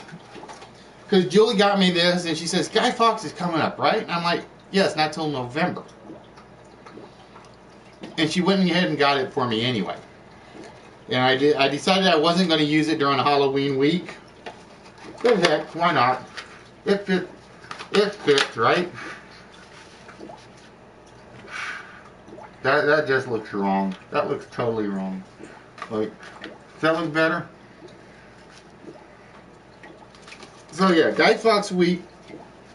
because Julie got me this, and she says, Guy Fawkes is coming up, right? And I'm like, yes, not till November. And she went ahead and got it for me anyway. And I decided I wasn't going to use it during Halloween week. But heck, why not? It fits, right? That just looks wrong. That looks totally wrong. Like, does that look better? So yeah, Guy Fawkes week,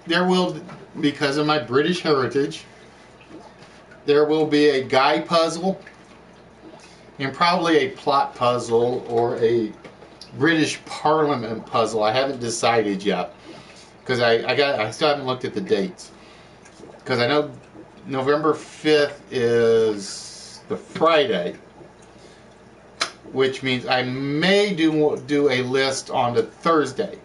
there will, because of my British heritage, there will be a guy puzzle and probably a plot puzzle or a British Parliament puzzle. I haven't decided yet because I still haven't looked at the dates, because I know November 5th is the Friday, which means I may do a list on the Thursday.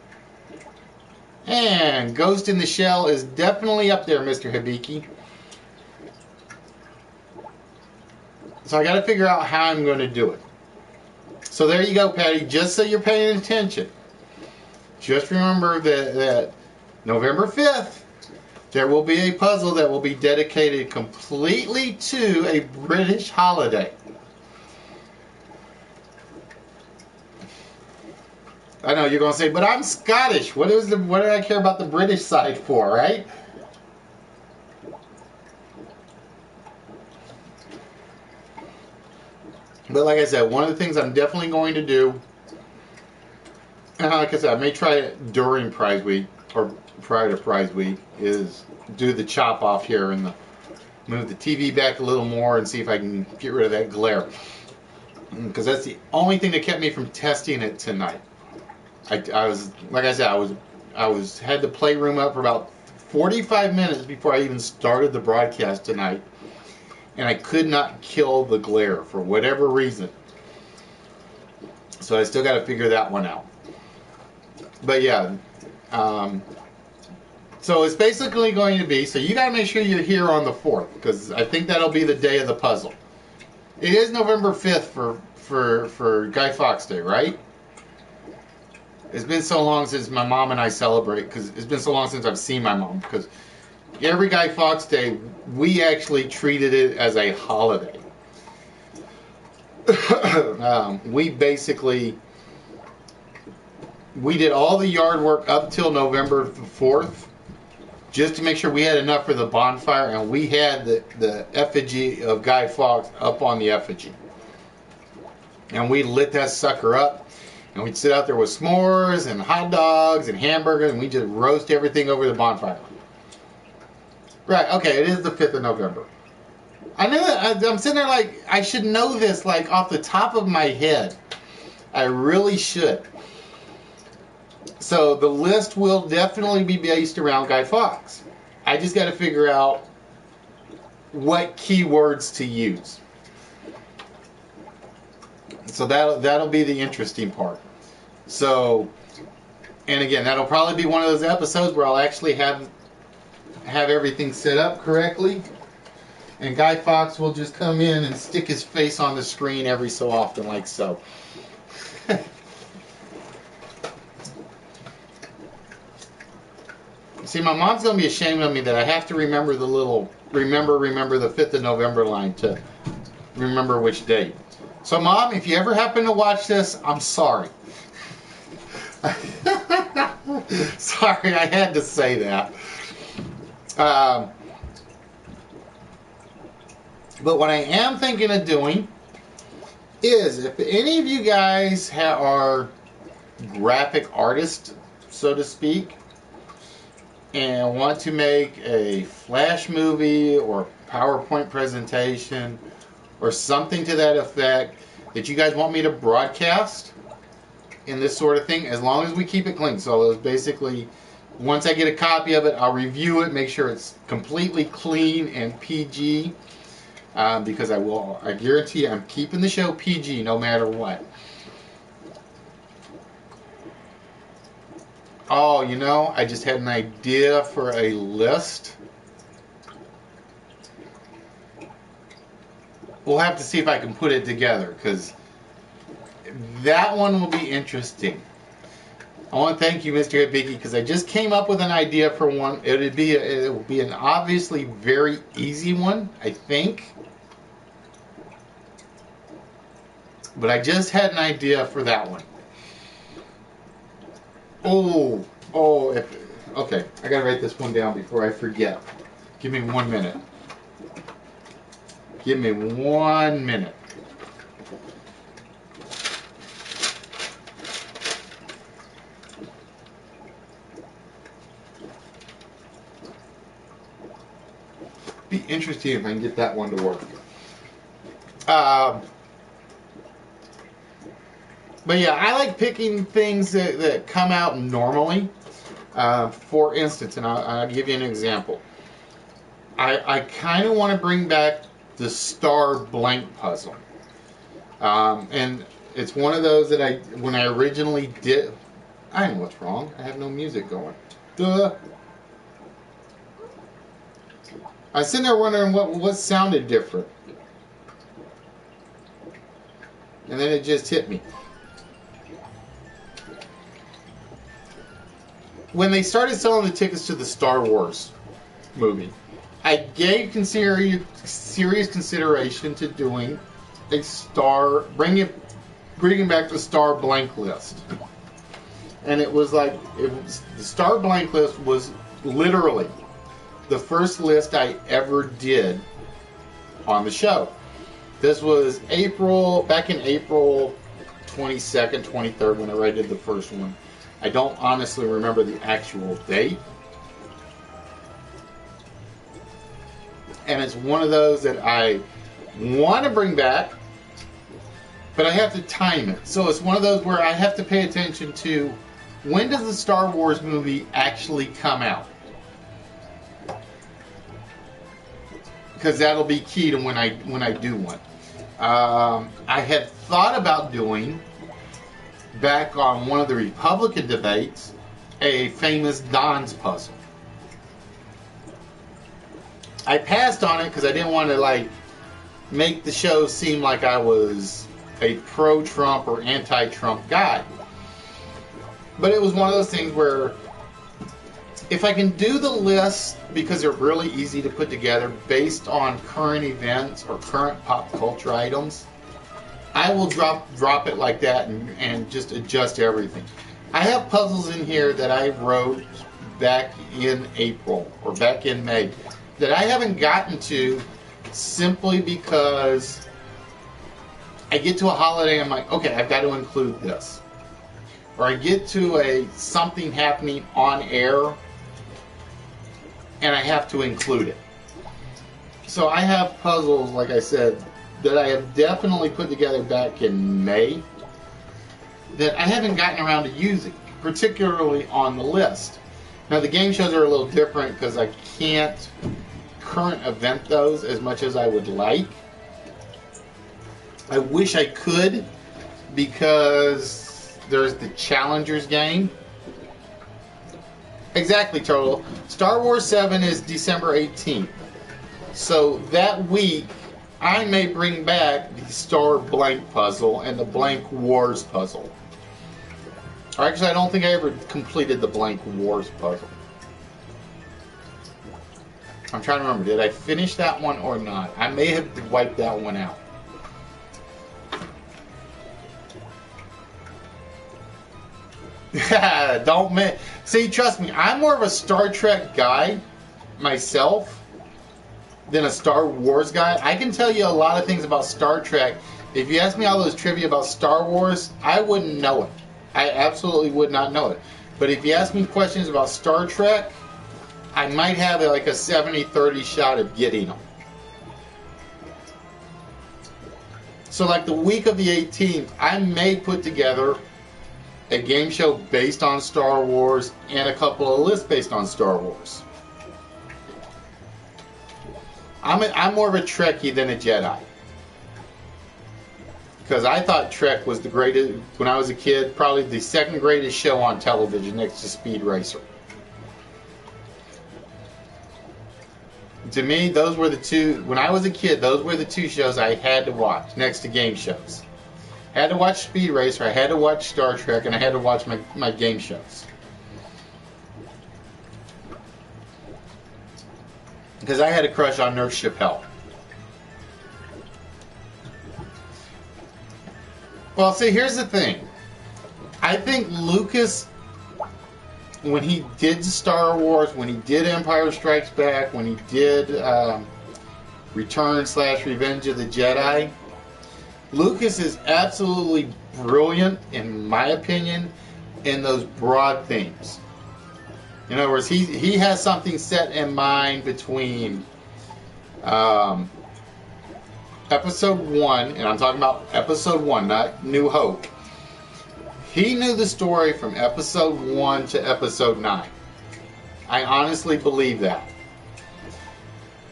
And Ghost in the Shell is definitely up there, Mr. Hibiki. So I got to figure out how I'm going to do it. So there you go, Patty. Just so you're paying attention. Just remember that November 5th, there will be a puzzle that will be dedicated completely to a British holiday. I know you're going to say, but I'm Scottish. What do I care about the British side for, right? But like I said, one of the things I'm definitely going to do, and like I said, I may try it during Prize Week or prior to Prize Week, is do the chop off here and move the TV back a little more and see if I can get rid of that glare. Because that's the only thing that kept me from testing it tonight. I was, like I said, I had the playroom up for about 45 minutes before I even started the broadcast tonight, and I could not kill the glare for whatever reason. So I still got to figure that one out. But yeah, so it's basically going to be, so you got to make sure you're here on the 4th, because I think that'll be the day of the puzzle. It is November 5th for Guy Fawkes Day, right? It's been so long since my mom and I celebrate, because it's been so long since I've seen my mom, because every Guy Fawkes Day, we actually treated it as a holiday. We basically we did all the yard work up till November the 4th, just to make sure we had enough for the bonfire, and we had the effigy of Guy Fawkes up on the effigy. And we lit that sucker up, and we'd sit out there with s'mores and hot dogs and hamburgers, and we just roast everything over the bonfire. Right, okay, it is the 5th of November. I know that. I'm sitting there like, I should know this like off the top of my head. I really should. So the list will definitely be based around Guy Fawkes. I just got to figure out what keywords to use. So that'll be the interesting part. So, and again, that'll probably be one of those episodes where I'll actually have everything set up correctly, and Guy Fawkes will just come in and stick his face on the screen every so often, like so. See, my mom's gonna be ashamed of me that I have to remember the little remember the 5th of November line to remember which date. So, Mom, if you ever happen to watch this, I'm sorry. Sorry, I had to say that. But what I am thinking of doing is, if any of you guys are graphic artists, so to speak, and want to make a flash movie or PowerPoint presentation or something to that effect that you guys want me to broadcast in this sort of thing, as long as we keep it clean. So it's basically, once I get a copy of it, I'll review it, make sure it's completely clean and PG, because I guarantee you I'm keeping the show PG no matter what. Oh, you know, I just had an idea for a list. We'll have to see if I can put it together, because that one will be interesting. I want to thank you, Mr. Hibiki, because I just came up with an idea for one. It will be an obviously very easy one, I think. But I just had an idea for that one. Okay. I gotta write this one down before I forget. Give me 1 minute. Give me 1 minute. Be interesting if I can get that one to work. But yeah, I like picking things that come out normally. For instance, and I'll give you an example. I kind of want to bring back the star blank puzzle. And it's one of those that when I originally did, I know what's wrong. I have no music going. Duh. I was sitting there wondering what sounded different. And then it just hit me. When they started selling the tickets to the Star Wars movie, I gave serious consideration to doing bringing back the star blank list. And it was like, the star blank list was literally the first list I ever did on the show. This was back in April 22nd, 23rd, whenever I did the first one. I don't honestly remember the actual date. And it's one of those that I want to bring back, but I have to time it. So it's one of those where I have to pay attention to, when does the Star Wars movie actually come out? Because that'll be key to when I do one. I had thought about doing, back on one of the Republican debates, a famous Don's puzzle. I passed on it because I didn't want to make the show seem like I was a pro-Trump or anti-Trump guy. But it was one of those things where, if I can do the list, because they're really easy to put together based on current events or current pop culture items, I will drop it like that and just adjust everything. I have puzzles in here that I wrote back in April or back in May that I haven't gotten to simply because I get to a holiday and I'm like, okay, I've got to include this. Or I get to a something happening on air and I have to include it. So I have puzzles, like I said, that I have definitely put together back in May that I haven't gotten around to using, particularly on the list. Now the game shows are a little different because I can't current event those as much as I would like. I wish I could because there's the Challengers game. Exactly, Turtle. Star Wars 7 is December 18th. So that week, I may bring back the Star Blank puzzle and the Blank Wars puzzle. Or actually, I don't think I ever completed the Blank Wars puzzle. I'm trying to remember, did I finish that one or not? I may have wiped that one out. See, trust me, I'm more of a Star Trek guy myself than a Star Wars guy. I can tell you a lot of things about Star Trek. If you ask me all those trivia about Star Wars, I wouldn't know it. I absolutely would not know it. But if you ask me questions about Star Trek, I might have like a 70-30 shot of getting them. So like the week of the 18th, I may put together a game show based on Star Wars and a couple of lists based on Star Wars. I'm more of a Trekkie than a Jedi. Because I thought Trek was the greatest, when I was a kid, probably the second greatest show on television next to Speed Racer. To me, those were the two, when I was a kid, those were the two shows I had to watch next to game shows. I had to watch Speed Racer, I had to watch Star Trek, and I had to watch my game shows. Because I had a crush on Nurse Chappelle. Well, see, here's the thing. I think Lucas, when he did Star Wars, when he did Empire Strikes Back, when he did Return/Revenge of the Jedi, Lucas is absolutely brilliant, in my opinion, in those broad themes. In other words, he has something set in mind between Episode 1, and I'm talking about Episode 1, not New Hope. He knew the story from Episode 1 to Episode 9. I honestly believe that.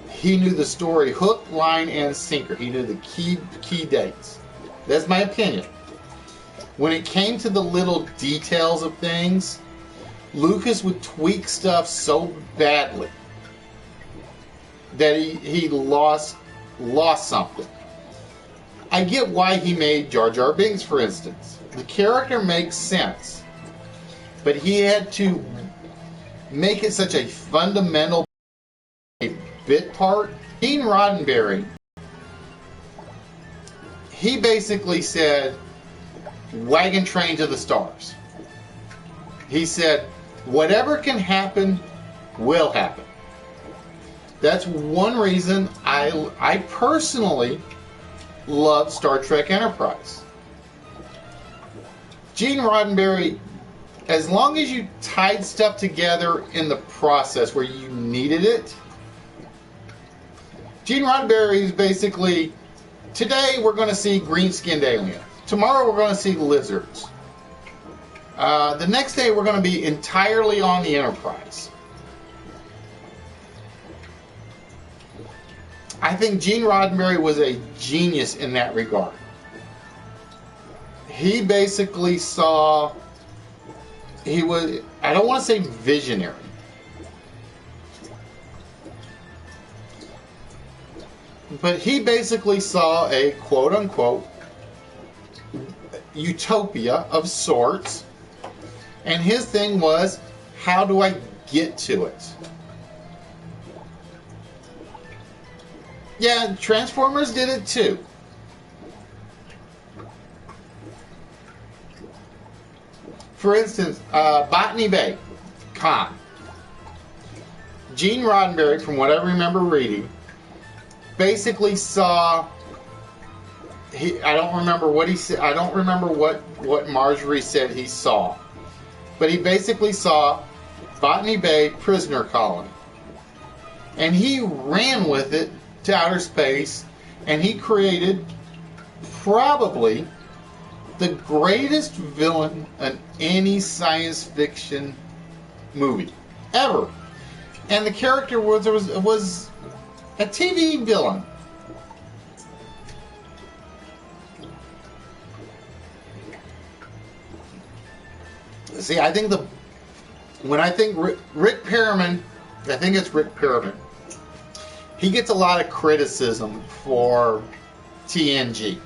He knew the story hook, line, and sinker. He knew the key dates. That's my opinion. When it came to the little details of things, Lucas would tweak stuff so badly that he lost something. I get why he made Jar Jar Binks, for instance. The character makes sense, but he had to make it such a fundamental bit part. Gene Roddenberry, he basically said, wagon train to the stars. He said, whatever can happen will happen. That's one reason I personally love Star Trek Enterprise. Gene Roddenberry, as long as you tied stuff together in the process where you needed it, Gene Roddenberry is basically, today we're going to see green-skinned aliens. Tomorrow we're going to see lizards. The next day we're going to be entirely on the Enterprise. I think Gene Roddenberry was a genius in that regard. He basically saw, he was, I don't want to say visionary, but he basically saw a quote-unquote utopia of sorts, and his thing was, how do I get to it? Yeah, Transformers did it too. For instance, Botany Bay, Khan. Gene Roddenberry, from what I remember reading, basically saw. I don't remember what he said. I don't remember what Marjorie said he saw, but he basically saw Botany Bay prisoner colony, and he ran with it to outer space, and he created probably the greatest villain in any science fiction movie ever. And the character was a TV villain. See, I think when I think Rick Perriman, I think it's Rick Perriman. He gets a lot of criticism for TNG.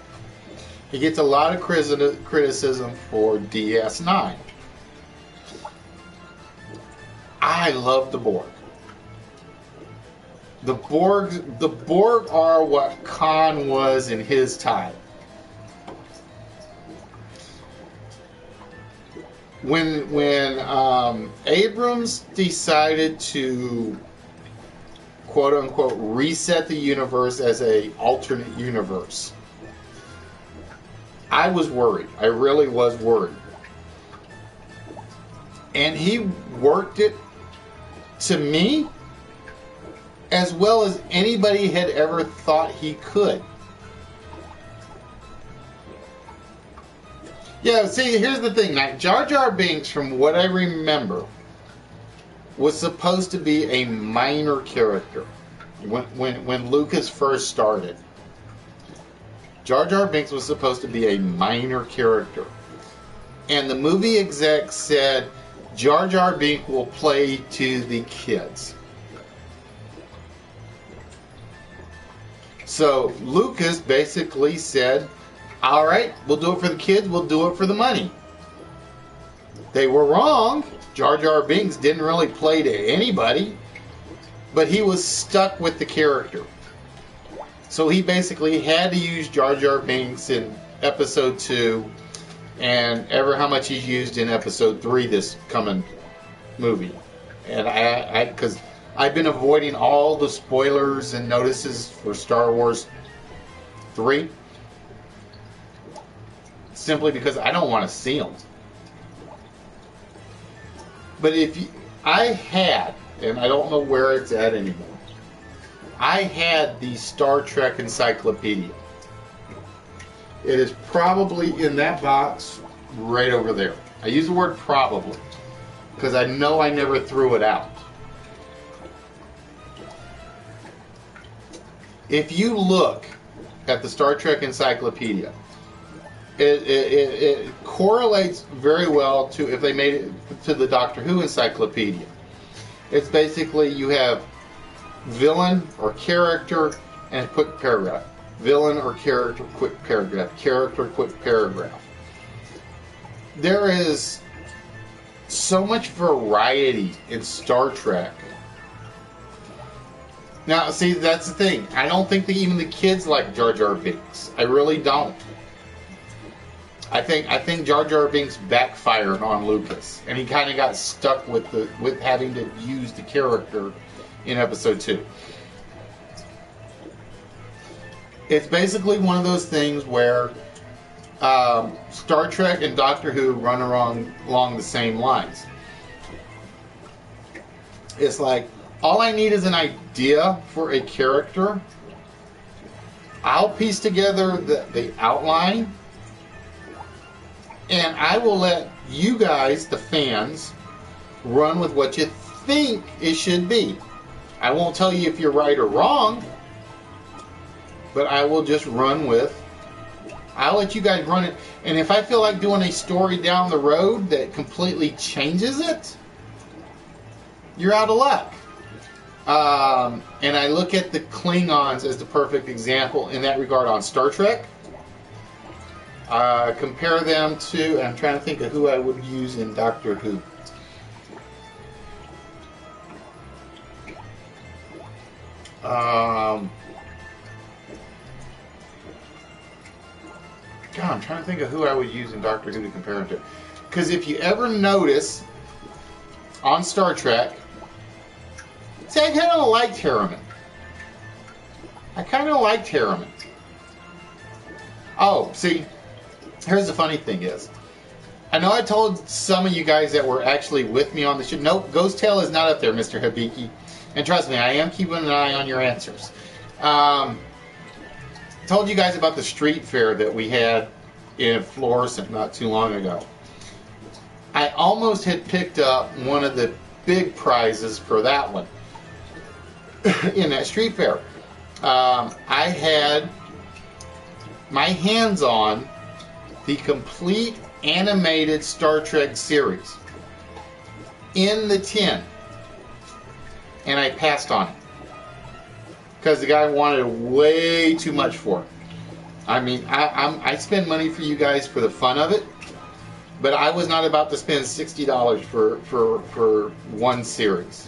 He gets a lot of criticism for DS9. I love the Borg. The Borg are what Khan was in his time. When Abrams decided to quote unquote reset the universe as a alternate universe, I was worried. I really was worried. And he worked it, to me, as well as anybody had ever thought he could. Yeah, see, here's the thing. Now, Jar Jar Binks, from what I remember, was supposed to be a minor character when Lucas first started. Jar Jar Binks was supposed to be a minor character. And the movie exec said, Jar Jar Binks will play to the kids. So Lucas basically said, all right, we'll do it for the kids, we'll do it for the money. They were wrong. Jar Jar Binks didn't really play to anybody, but he was stuck with the character. So he basically had to use Jar Jar Binks in episode 2 and ever how much he's used in episode 3 this coming movie. And because I've been avoiding all the spoilers and notices for Star Wars 3 simply because I don't want to see them. But I had, and I don't know where it's at anymore, I had the Star Trek encyclopedia. It is probably in that box right over there. I use the word probably because I know I never threw it out. If you look at the Star Trek encyclopedia, it correlates very well to if they made it to the Doctor Who encyclopedia. It's basically you have villain or character and a quick paragraph. Villain or character, quick paragraph. Character, quick paragraph. There is so much variety in Star Trek. Now, see, that's the thing. I don't think that even the kids like Jar Jar Binks. I really don't. I think Jar Jar Binks backfired on Lucas, and he kind of got stuck with having to use the character in episode 2. It's basically one of those things where Star Trek and Doctor Who run along the same lines. It's like, all I need is an idea for a character. I'll piece together the outline, and I will let you guys, the fans, run with what you think it should be. I won't tell you if you're right or wrong, but I will just run with. I'll let you guys run it. And if I feel like doing a story down the road that completely changes it, you're out of luck. And I look at the Klingons as the perfect example in that regard on Star Trek. Compare them to, and I'm trying to think of who I would use in Doctor Who. God, I'm trying to think of who I would use in Doctor Who to compare him to. Because if you ever notice on Star Trek, see, I kind of liked Harriman. Oh, see, here's the funny thing is, I know I told some of you guys that were actually with me on the show. Nope, Ghost Tail is not up there, Mr. Hibiki. And trust me, I am keeping an eye on your answers. Told you guys about the street fair that we had in Florissant not too long ago. I almost had picked up one of the big prizes for that one in that street fair. I had my hands on the complete animated Star Trek series in the tin, and I passed on it because the guy wanted way too much for it. I mean, I spend money for you guys for the fun of it, but I was not about to spend $60 for one series.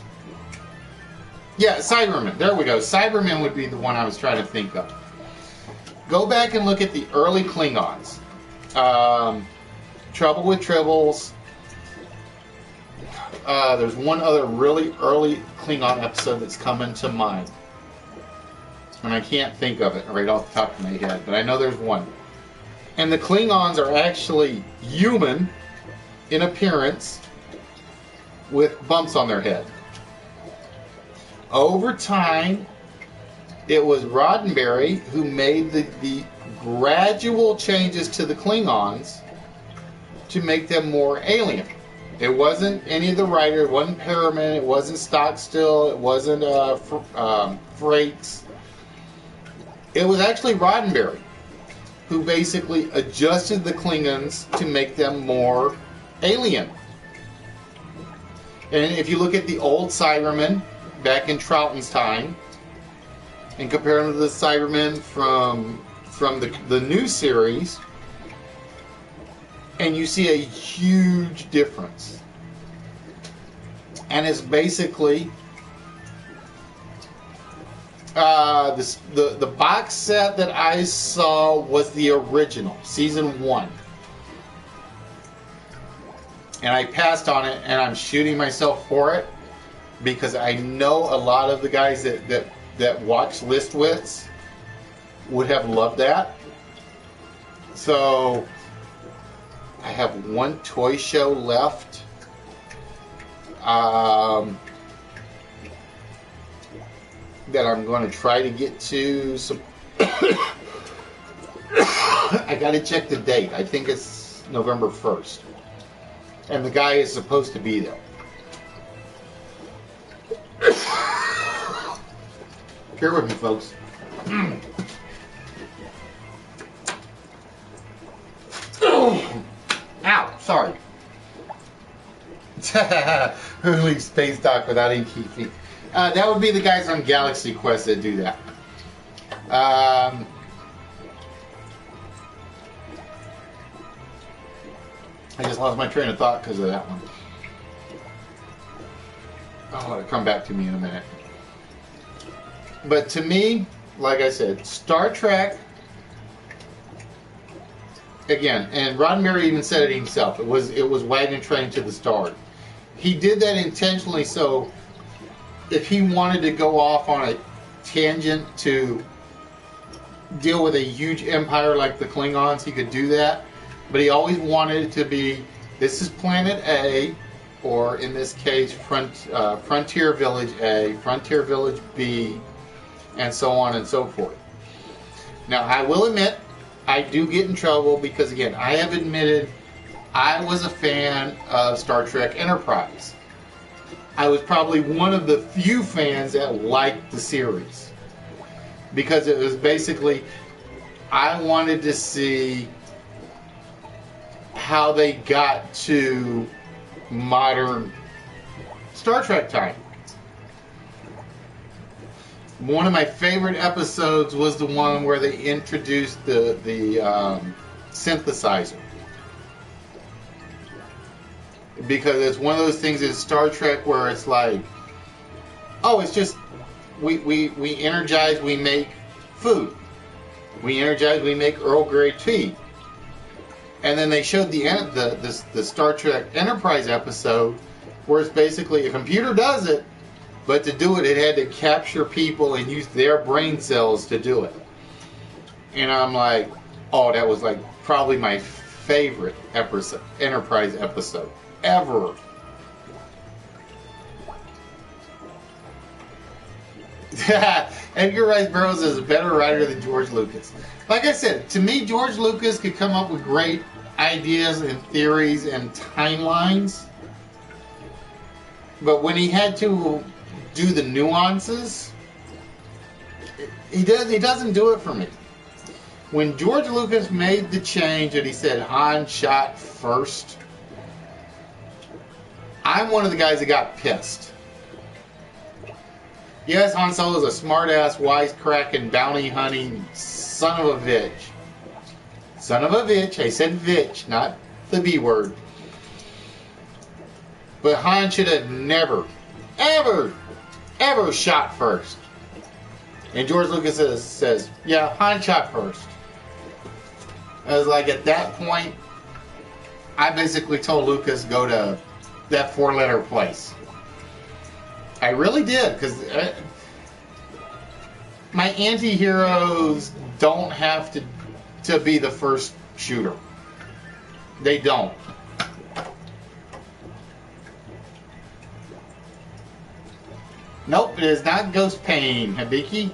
Yeah, Cybermen. There we go. Cybermen would be the one I was trying to think of. Go back and look at the early Klingons. Trouble with Tribbles. There's one other really early Klingon episode that's coming to mind. And I can't think of it right off the top of my head, but I know there's one. And the Klingons are actually human in appearance with bumps on their head. Over time, it was Roddenberry who made the gradual changes to the Klingons to make them more alien. It wasn't any of the writers, it wasn't Perriman, it wasn't Stockstill, it wasn't Frakes. It was actually Roddenberry who basically adjusted the Klingons to make them more alien. And if you look at the old Cybermen back in Troughton's time and compare them to the Cybermen from the new series, and you see a huge difference. And it's basically the box set that I saw was the original, season 1. And I passed on it, and I'm shooting myself for it because I know a lot of the guys that watch List Wits would have loved that. So I have one toy show left. That I'm going to try to get to. I got to check the date. I think it's November 1st. And the guy is supposed to be there. Bear with me, folks. Ow, sorry. Early space dock without any feet. That would be the guys on Galaxy Quest that do that. I just lost my train of thought because of that one. Oh, it'll come back to me in a minute. But to me, like I said, Star Trek, again, and Roddenberry even said it himself, it was wagon train to the stars. He did that intentionally so if he wanted to go off on a tangent to deal with a huge empire like the Klingons, he could do that. But he always wanted it to be, this is Planet A, or in this case, Frontier Village A, Frontier Village B, and so on and so forth. Now, I will admit, I do get in trouble because, again, I have admitted I was a fan of Star Trek Enterprise. I was probably one of the few fans that liked the series because it was basically, I wanted to see how they got to modern Star Trek time. One of my favorite episodes was the one where they introduced the synthesizer. Because it's one of those things in Star Trek where it's like, oh, it's just, we energize, we make food. We energize, we make Earl Grey tea. And then they showed the Star Trek Enterprise episode where it's basically a computer does it, but to do it, it had to capture people and use their brain cells to do it. And I'm like, oh, that was like probably my favorite episode, Enterprise episode ever. Edgar Rice Burroughs is a better writer than George Lucas. Like I said, to me, George Lucas could come up with great ideas and theories and timelines. But when he had to do the nuances, he doesn't do it for me. When George Lucas made the change and he said Han shot first, I'm one of the guys that got pissed. Yes, Han Solo is a smart-ass, wisecracking, bounty-hunting son of a bitch. Son of a bitch. I said bitch, not the B word. But Han should have never, ever shot first. And George Lucas says, yeah, Han shot first. I was like, at that point, I basically told Lucas, go to that 4-letter place. I really did, because my anti-heroes don't have to be the first shooter. They don't. Nope, it is not Ghost Pain, Hibiki.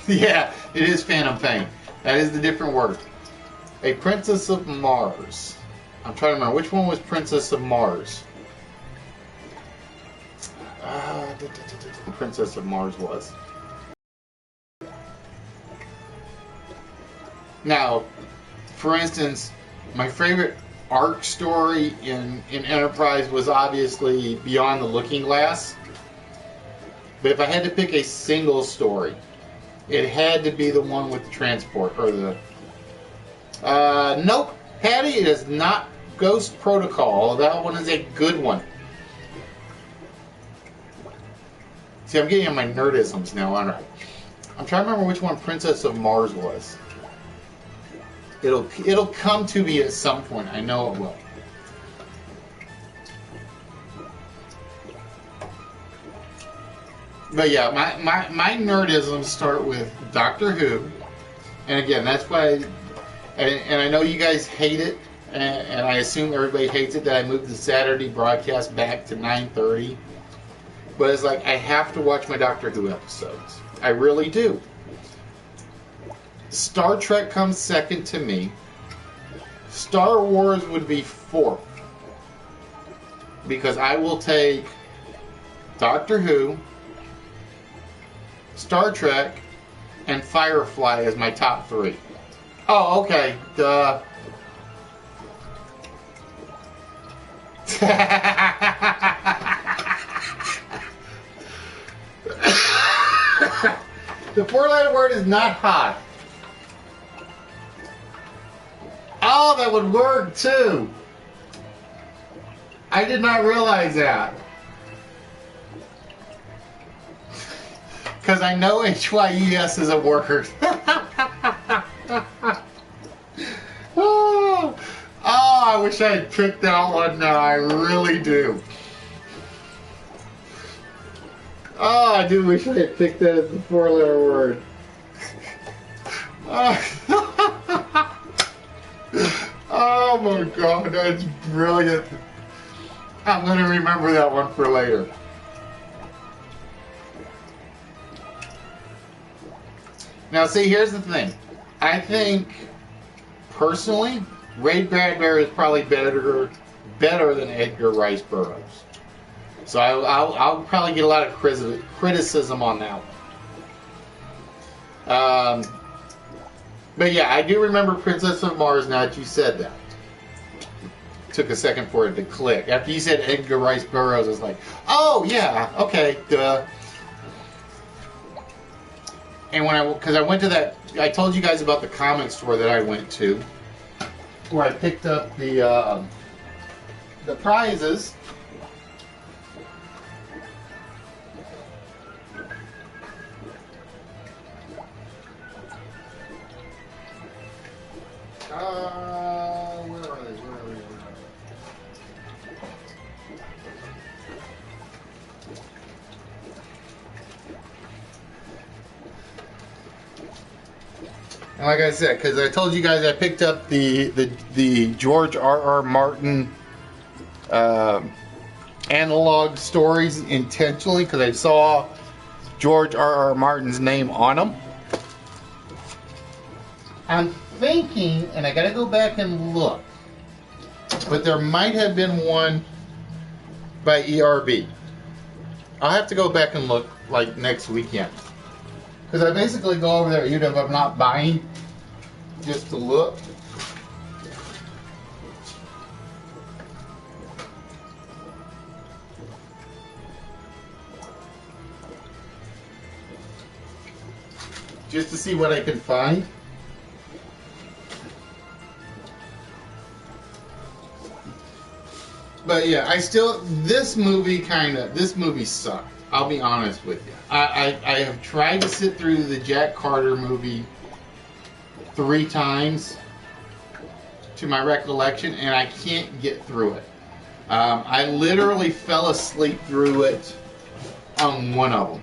Yeah, it is Phantom Pain. That is the different word. A Princess of Mars. I'm trying to remember, which one was Princess of Mars? The Princess of Mars was. Now, for instance, my favorite arc story in Enterprise was obviously Beyond the Looking Glass. But if I had to pick a single story, it had to be the one with the transport, or the... nope, Patty, it is not Ghost Protocol. That one is a good one. See, I'm getting on my nerdisms now, aren't I? I'm trying to remember which one Princess of Mars was. It'll come to me at some point. I know it will. But yeah, my nerdisms start with Doctor Who. And again, that's why... And I know you guys hate it. And I assume everybody hates it that I moved the Saturday broadcast back to 9:30. But it's like, I have to watch my Doctor Who episodes. I really do. Star Trek comes second to me. Star Wars would be fourth. Because I will take Doctor Who, Star Trek, and Firefly as my top 3. Oh, okay. Duh. The 4-letter word is not hot. Oh, that would work too. I did not realize that. Because I know HYES is a word. Oh, I wish I had picked that one now. I really do. Oh, I do wish I had picked that as the 4-letter word. Oh my God, that's brilliant. I'm going to remember that one for later. Now, see, here's the thing. I think, personally, Ray Bradbury is probably better than Edgar Rice Burroughs. So I'll probably get a lot of criticism on that one. But yeah, I do remember Princess of Mars now that you said that. Took a second for it to click. After you said Edgar Rice Burroughs, I was like, oh yeah, okay, duh. And because I went to that, I told you guys about the comic store that I went to, where I picked up the prizes. And like I said, because I told you guys I picked up the George R.R. Martin analog stories intentionally because I saw George R.R. Martin's name on them. I'm thinking, and I gotta go back and look, but there might have been one by ERB. I'll have to go back and look like next weekend. Because I basically go over there even if I'm not buying, just to look. Just to see what I can find. But yeah, this movie sucked. I'll be honest with you. I have tried to sit through the Jack Carter movie 3 times to my recollection, and I can't get through it. I literally fell asleep through it on one of them.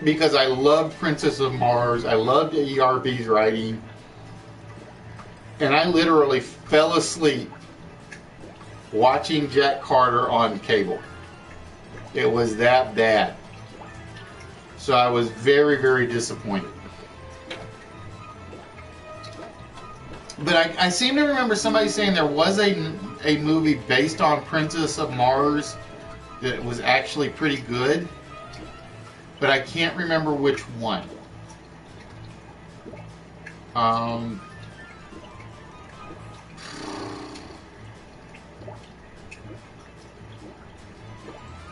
Because I loved Princess of Mars, I loved ERB's writing, and I literally fell asleep watching Jack Carter on cable. It was that bad. So I was very, very disappointed. But I seem to remember somebody saying there was a movie based on Princess of Mars that was actually pretty good. But I can't remember which one.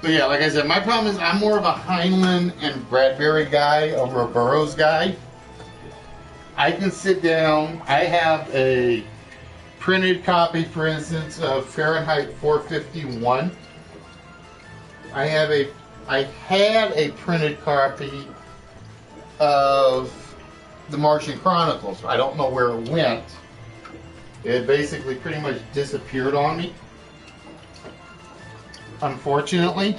But yeah, like I said, my problem is I'm more of a Heinlein and Bradbury guy over a Burroughs guy. I can sit down. I have a printed copy, for instance, of Fahrenheit 451. I had a printed copy of the Martian Chronicles. I don't know where it went. It basically pretty much disappeared on me, unfortunately.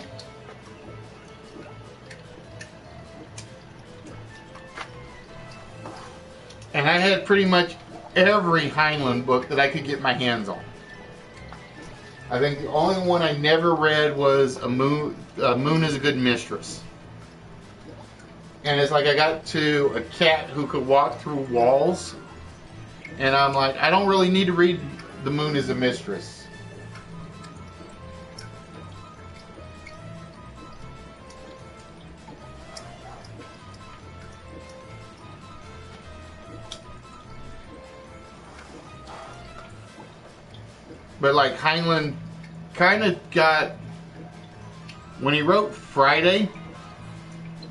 And I had pretty much every Heinlein book that I could get my hands on. I think the only one I never read was Moon is a Good Mistress. And it's like I got to a cat who could walk through walls. And I'm like, I don't really need to read The Moon is a Mistress. But like Heinlein kind of got, when he wrote Friday,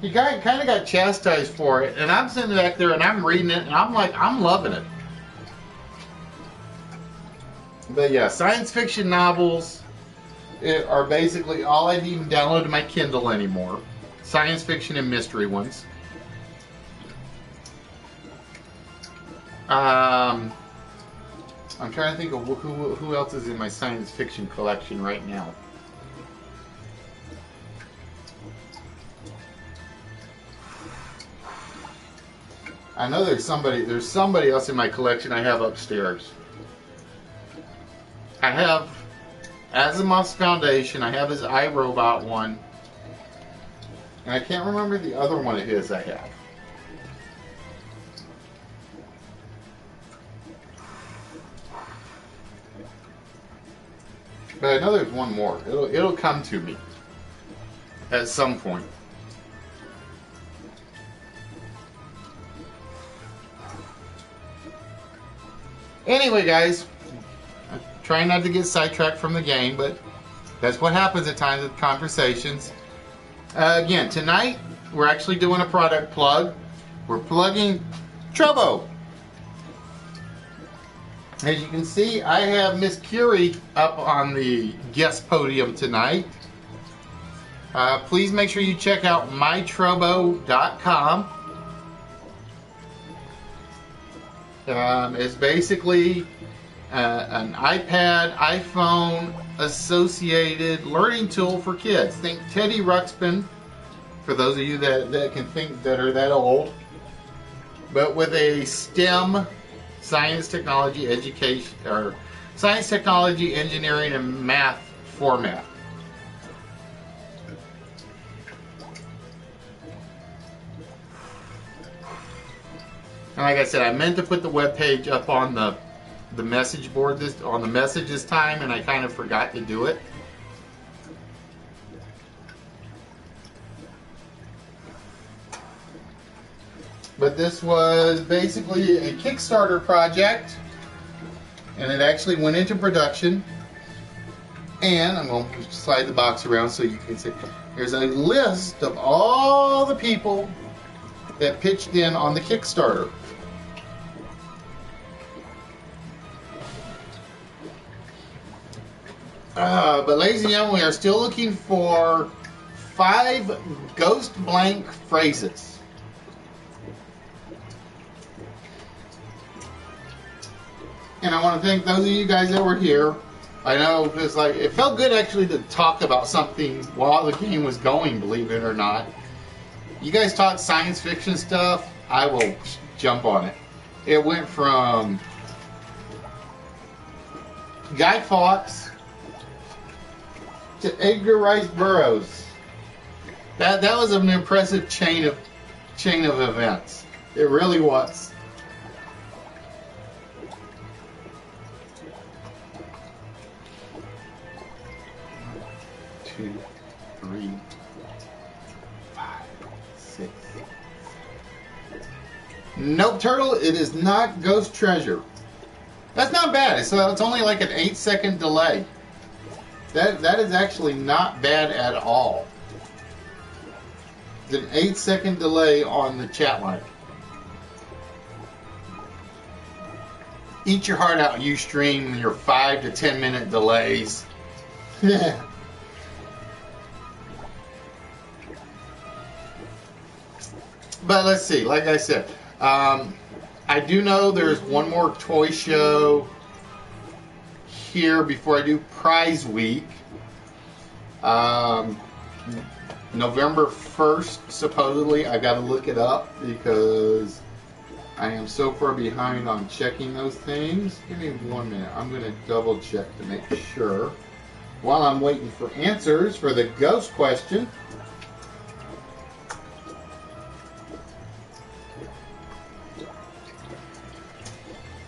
he kind of got chastised for it. And I'm sitting back there and I'm reading it and I'm like, I'm loving it. But yeah, science fiction novels are basically all I've even downloaded to my Kindle anymore. Science fiction and mystery ones. I'm trying to think of who else is in my science fiction collection right now. I know there's somebody else in my collection I have upstairs. I have Asimov's Foundation, I have his iRobot one, and I can't remember the other one of his I have. But I know there's one more. It'll come to me at some point. Anyway, guys, I'm trying not to get sidetracked from the game, but that's what happens at times with conversations. Again, tonight we're actually doing a product plug. We're plugging Trobo. As you can see, I have Miss Curie up on the guest podium tonight. Please make sure you check out mytrobo.com. It's basically an iPad, iPhone associated learning tool for kids. Think Teddy Ruxpin, for those of you that can think that are that old. but with a STEM, science, technology, education, or science, technology, engineering, and math format. And like I said, I meant to put the web page up on the message board on the message this time, and I kind of forgot to do it. But this was basically a Kickstarter project, and it actually went into production. And I'm going to slide the box around so you can see. There's a list of all the people that pitched in on the Kickstarter. But ladies and gentlemen, we are still looking for 5 ghost blank phrases. And I want to thank those of you guys that were here. I know it felt good actually to talk about something while the game was going, believe it or not. You guys talk science fiction stuff, I will jump on it. It went from Guy Fawkes to Edgar Rice Burroughs. That was an impressive chain of events. It really was. 2, 3, 5, 6. Nope, Turtle, it is not Ghost Treasure. That's not bad. It's only like an 8-second delay. That is actually not bad at all. It's an 8-second delay on the chat line. Eat your heart out, you stream your 5 to 10 minute delays. But let's see, like I said, I do know there's one more toy show here before I do prize week. November 1st, supposedly. I gotta look it up because I am so far behind on checking those things. Give me 1 minute. I'm gonna double check to make sure. While I'm waiting for answers for the ghost question.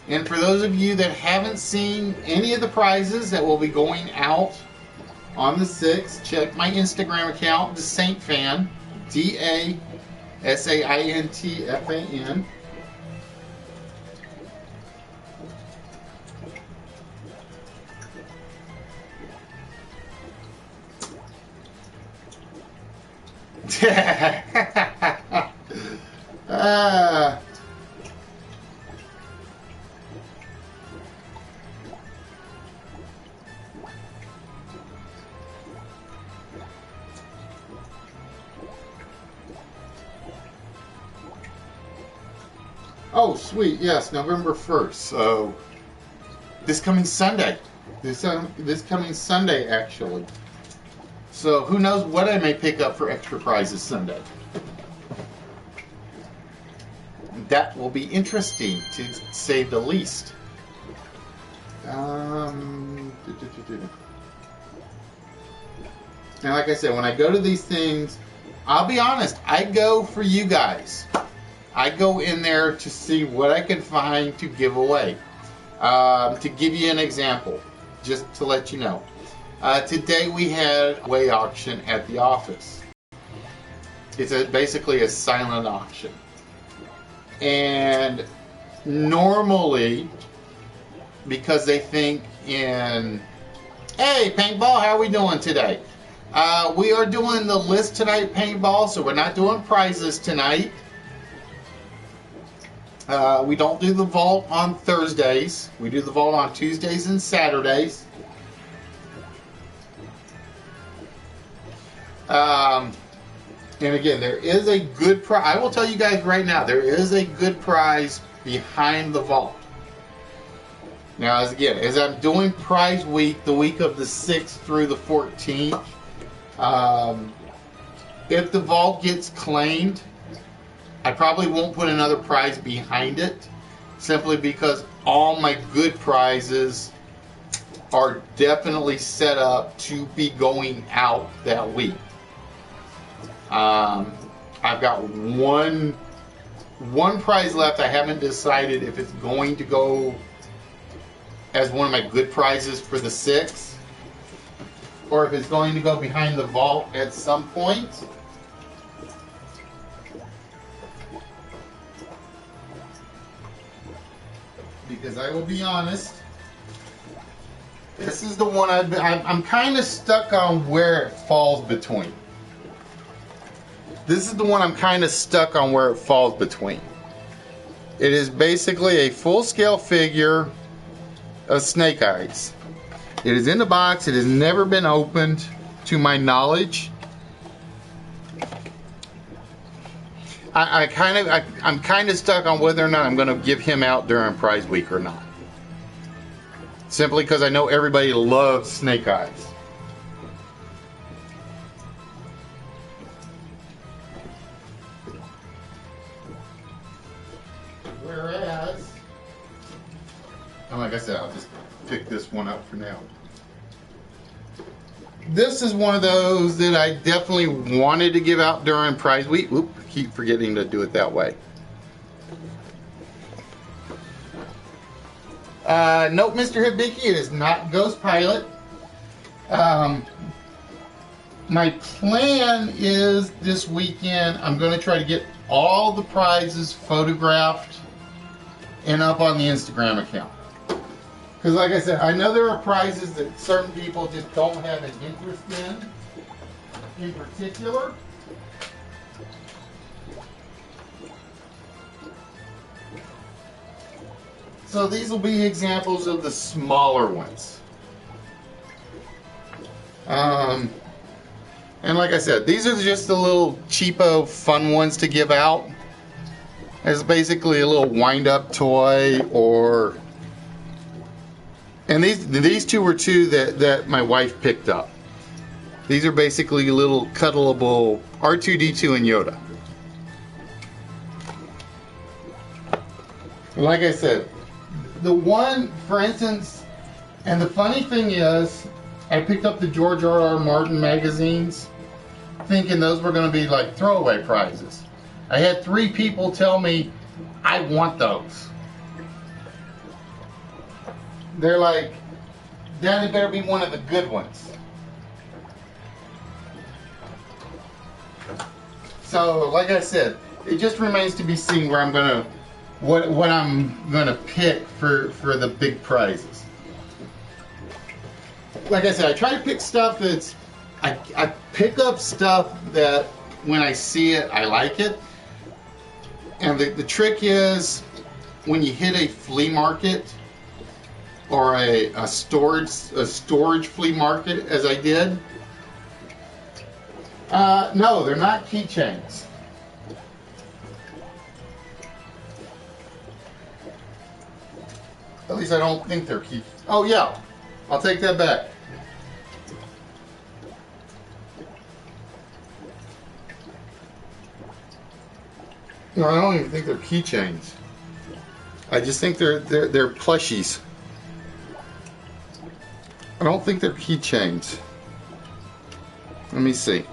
And for those of you that haven't seen any of the prizes that will be going out on the 6th, check my Instagram account, The Saint Fan, DASAINTFAN. Oh, sweet, yes, November 1st. So, this coming Sunday. This coming Sunday, actually. So, who knows what I may pick up for extra prizes Sunday. That will be interesting, to say the least. Now, like I said, when I go to these things, I'll be honest, I go for you guys. I go in there to see what I can find to give away. To give you an example, just to let you know. Today we had a way auction at the office. It's basically a silent auction. And normally, because they think in, hey, paintball, how are we doing today? We are doing the list tonight, paintball, so we're not doing prizes tonight. We don't do the vault on Thursdays. We do the vault on Tuesdays and Saturdays. And again, there is a good prize. I will tell you guys right now, there is a good prize behind the vault. Now, as I'm doing prize week, the week of the 6th through the 14th, if the vault gets claimed, I probably won't put another prize behind it, simply because all my good prizes are definitely set up to be going out that week. I've got one prize left. I haven't decided if it's going to go as one of my good prizes for the 6th, or if it's going to go behind the vault at some point. Because I will be honest, this is the one I'm kind of stuck on where it falls between. This is the one I'm kind of stuck on where it falls between. It is basically a full-scale figure of Snake Eyes. It is in the box. It has never been opened, to my knowledge. I'm kind of stuck on whether or not I'm going to give him out during prize week or not. Simply because I know everybody loves Snake Eyes. Whereas, and like I said, I'll just pick this one up for now. This is one of those that I definitely wanted to give out during prize week. Oop, I keep forgetting to do it that way. Nope, Mr. Hibiki, it is not Ghost Pilot. My plan is this weekend, I'm going to try to get all the prizes photographed and up on the Instagram account. Because like I said, I know there are prizes that certain people just don't have an interest in particular. So these will be examples of the smaller ones. And like I said, these are just the little cheapo fun ones to give out. It's basically a little wind-up toy, or... And these two were two that my wife picked up. These are basically little cuddleable R2-D2 and Yoda. Like I said, the one, for instance, and the funny thing is, I picked up the George R.R. Martin magazines thinking those were going to be like throwaway prizes. I had 3 people tell me, I want those. They're like, Dad, it better be one of the good ones. So, like I said, it just remains to be seen where I'm gonna, what I'm gonna pick for the big prizes. Like I said, I try to pick stuff that's, I pick up stuff that when I see it, I like it. And the trick is, when you hit a flea market, or a storage flea market, as I did. No, they're not keychains. At least I don't think they're key. Oh yeah, I'll take that back. No, I don't even think they're keychains. I just think they're plushies. I don't think they're keychains. Let me see.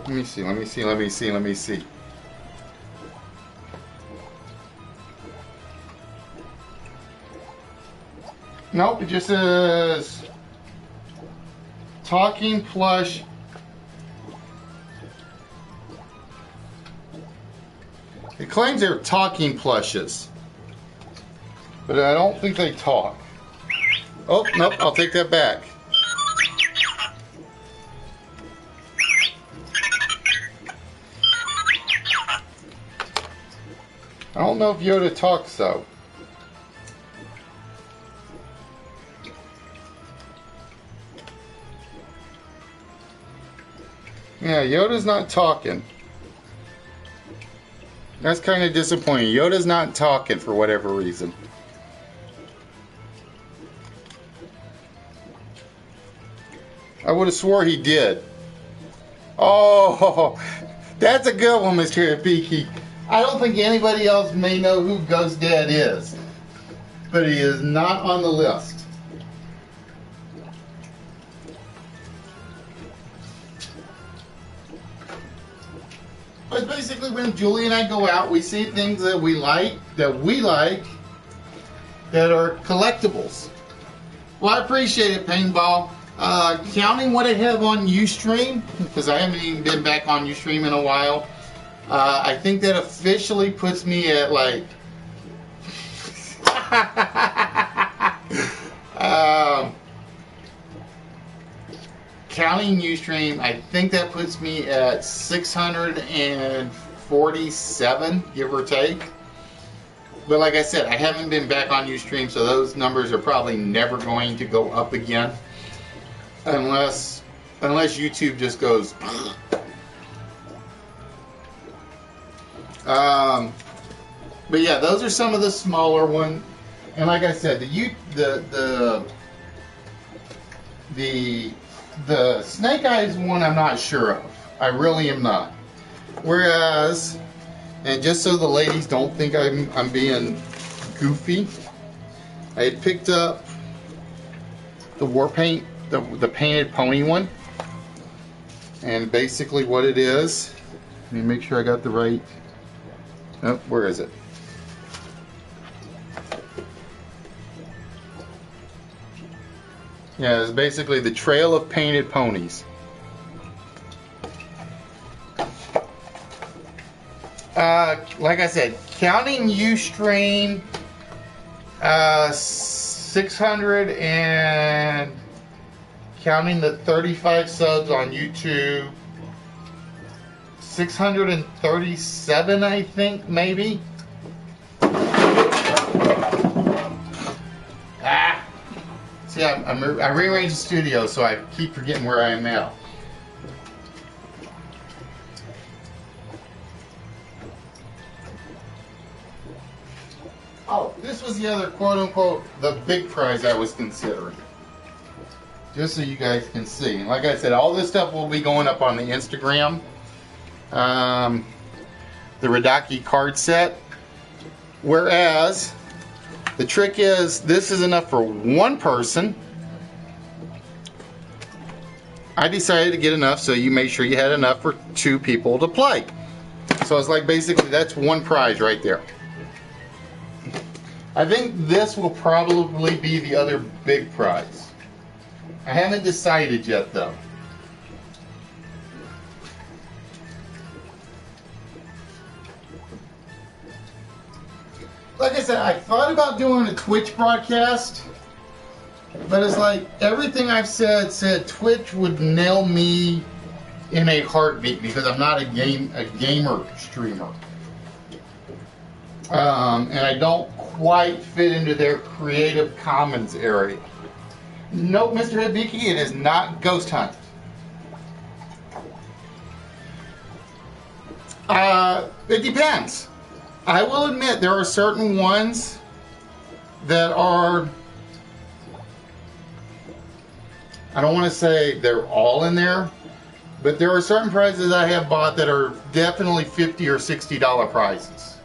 Nope, it just says talking plush. It claims they're talking plushes, but I don't think they talk. Oh, nope, I'll take that back. I don't know if Yoda talks though. Yeah, Yoda's not talking. That's kind of disappointing. Yoda's not talking for whatever reason. I would have swore he did. Oh, that's a good one, Mr. Hibiki. I don't think anybody else may know who Ghost Dad is, but he is not on the list. But basically, when Julie and I go out, we see things that we like, that are collectibles. Well, I appreciate it, Paintball. Counting what I have on Ustream, because I haven't even been back on Ustream in a while, I think that officially puts me at like counting Ustream, I think that puts me at 647, give or take. But like I said, I haven't been back on Ustream, so those numbers are probably never going to go up again, unless YouTube just goes. But yeah, those are some of the smaller ones, and like I said, the Snake Eyes one, I'm not sure of. I really am not. Whereas, and just so the ladies don't think I'm being goofy, I had picked up the war paint, the painted pony one, and basically what it is. Let me make sure I got the right. Oh, where is it? Yeah, it's basically the Trail of Painted Ponies. Like I said, counting Ustream, 600, and counting the 35 subs on YouTube, 637, I think, maybe. See, I rearranged the studio, so I keep forgetting where I am now. Oh, this was the other quote-unquote the big prize I was considering. Just so you guys can see. And like I said, all this stuff will be going up on the Instagram. The Radaki card set. Whereas, the trick is, this is enough for one person. I decided to get enough so you make sure you had enough for 2 people to play. So it's like basically that's one prize right there. I think this will probably be the other big prize. I haven't decided yet though. Like I said, I thought about doing a Twitch broadcast, but it's like everything I've said Twitch would nail me in a heartbeat because I'm not a gamer streamer. And I don't quite fit into their Creative Commons area. Nope, Mr. Hibiki, it is not Ghost Hunt. It depends. I will admit there are certain ones that are, I don't want to say they're all in there, but there are certain prizes I have bought that are definitely $50 or $60 prizes.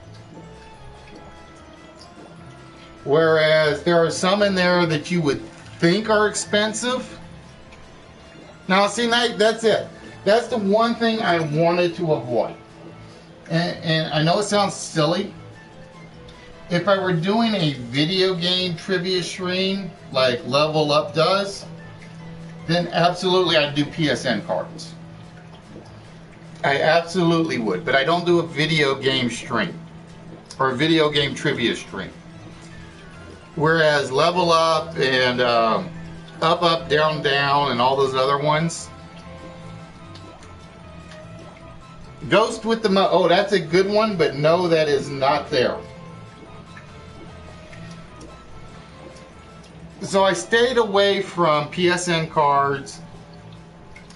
Whereas there are some in there that you would think are expensive. Now see, that's it. That's the one thing I wanted to avoid. And I know it sounds silly. If I were doing a video game trivia stream like Level Up does, then absolutely I'd do PSN cards. I absolutely would, but I don't do a video game stream or a video game trivia stream. Whereas Level Up and Up, Up, Down, Down and all those other ones, Ghost with the oh, that's a good one, but no, that is not there. So I stayed away from PSN cards.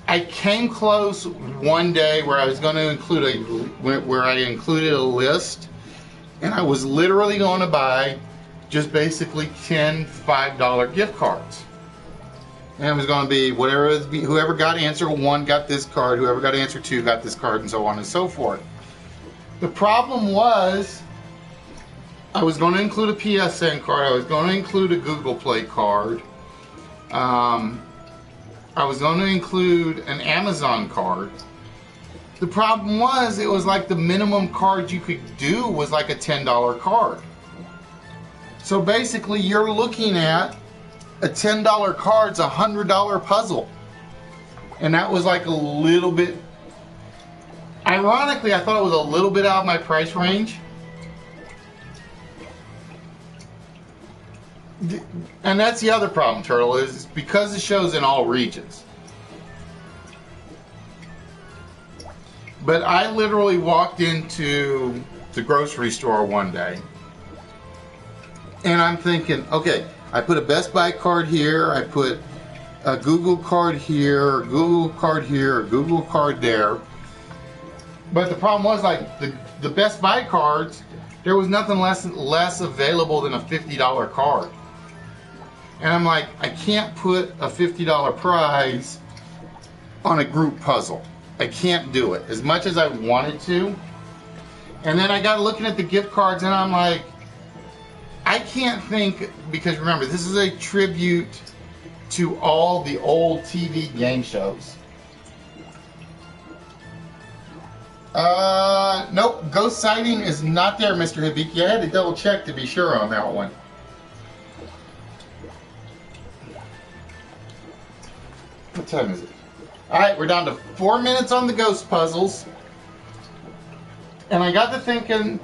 I came close one day where I was going to include where I included a list, and I was literally going to buy just basically 10 $5 gift cards. And it was going to be whatever it was, whoever got answer 1 got this card, whoever got answer 2 got this card, and so on and so forth. The problem was, I was going to include a PSN card. I was going to include a Google Play card. I was going to include an Amazon card. The problem was, it was like the minimum card you could do was like a $10 card. So basically, you're looking at a $10 card's a $100 puzzle. And that was like a little bit, ironically, I thought it was a little bit out of my price range. And that's the other problem, Turtle, is because the show's in all regions. But I literally walked into the grocery store one day, and I'm thinking, okay, I put a Best Buy card here, I put a Google card here, a Google card here, a Google card there. But the problem was, like, the Best Buy cards, there was nothing less available than a $50 card. And I'm like, I can't put a $50 prize on a group puzzle. I can't do it as much as I wanted to. And then I got looking at the gift cards, and I'm like, I can't think, because remember, this is a tribute to all the old TV game shows. Nope, ghost sighting is not there, Mr. Hibiki. I had to double check to be sure on that one. What time is it? Alright, we're down to 4 minutes on the ghost puzzles. And I got to thinking,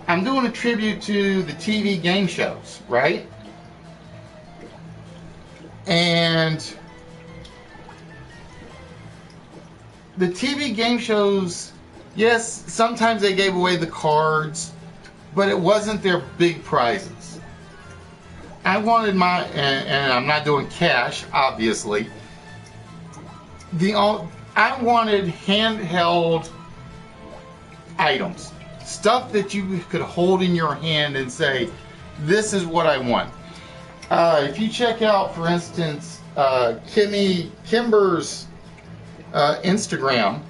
I'm doing a tribute to the TV game shows, right? And the TV game shows, yes, sometimes they gave away the cards, but it wasn't their big prizes. I wanted my, and I'm not doing cash, obviously. I wanted handheld items, stuff that you could hold in your hand and say, this is what I want. If you check out, for instance, Kimber's Instagram,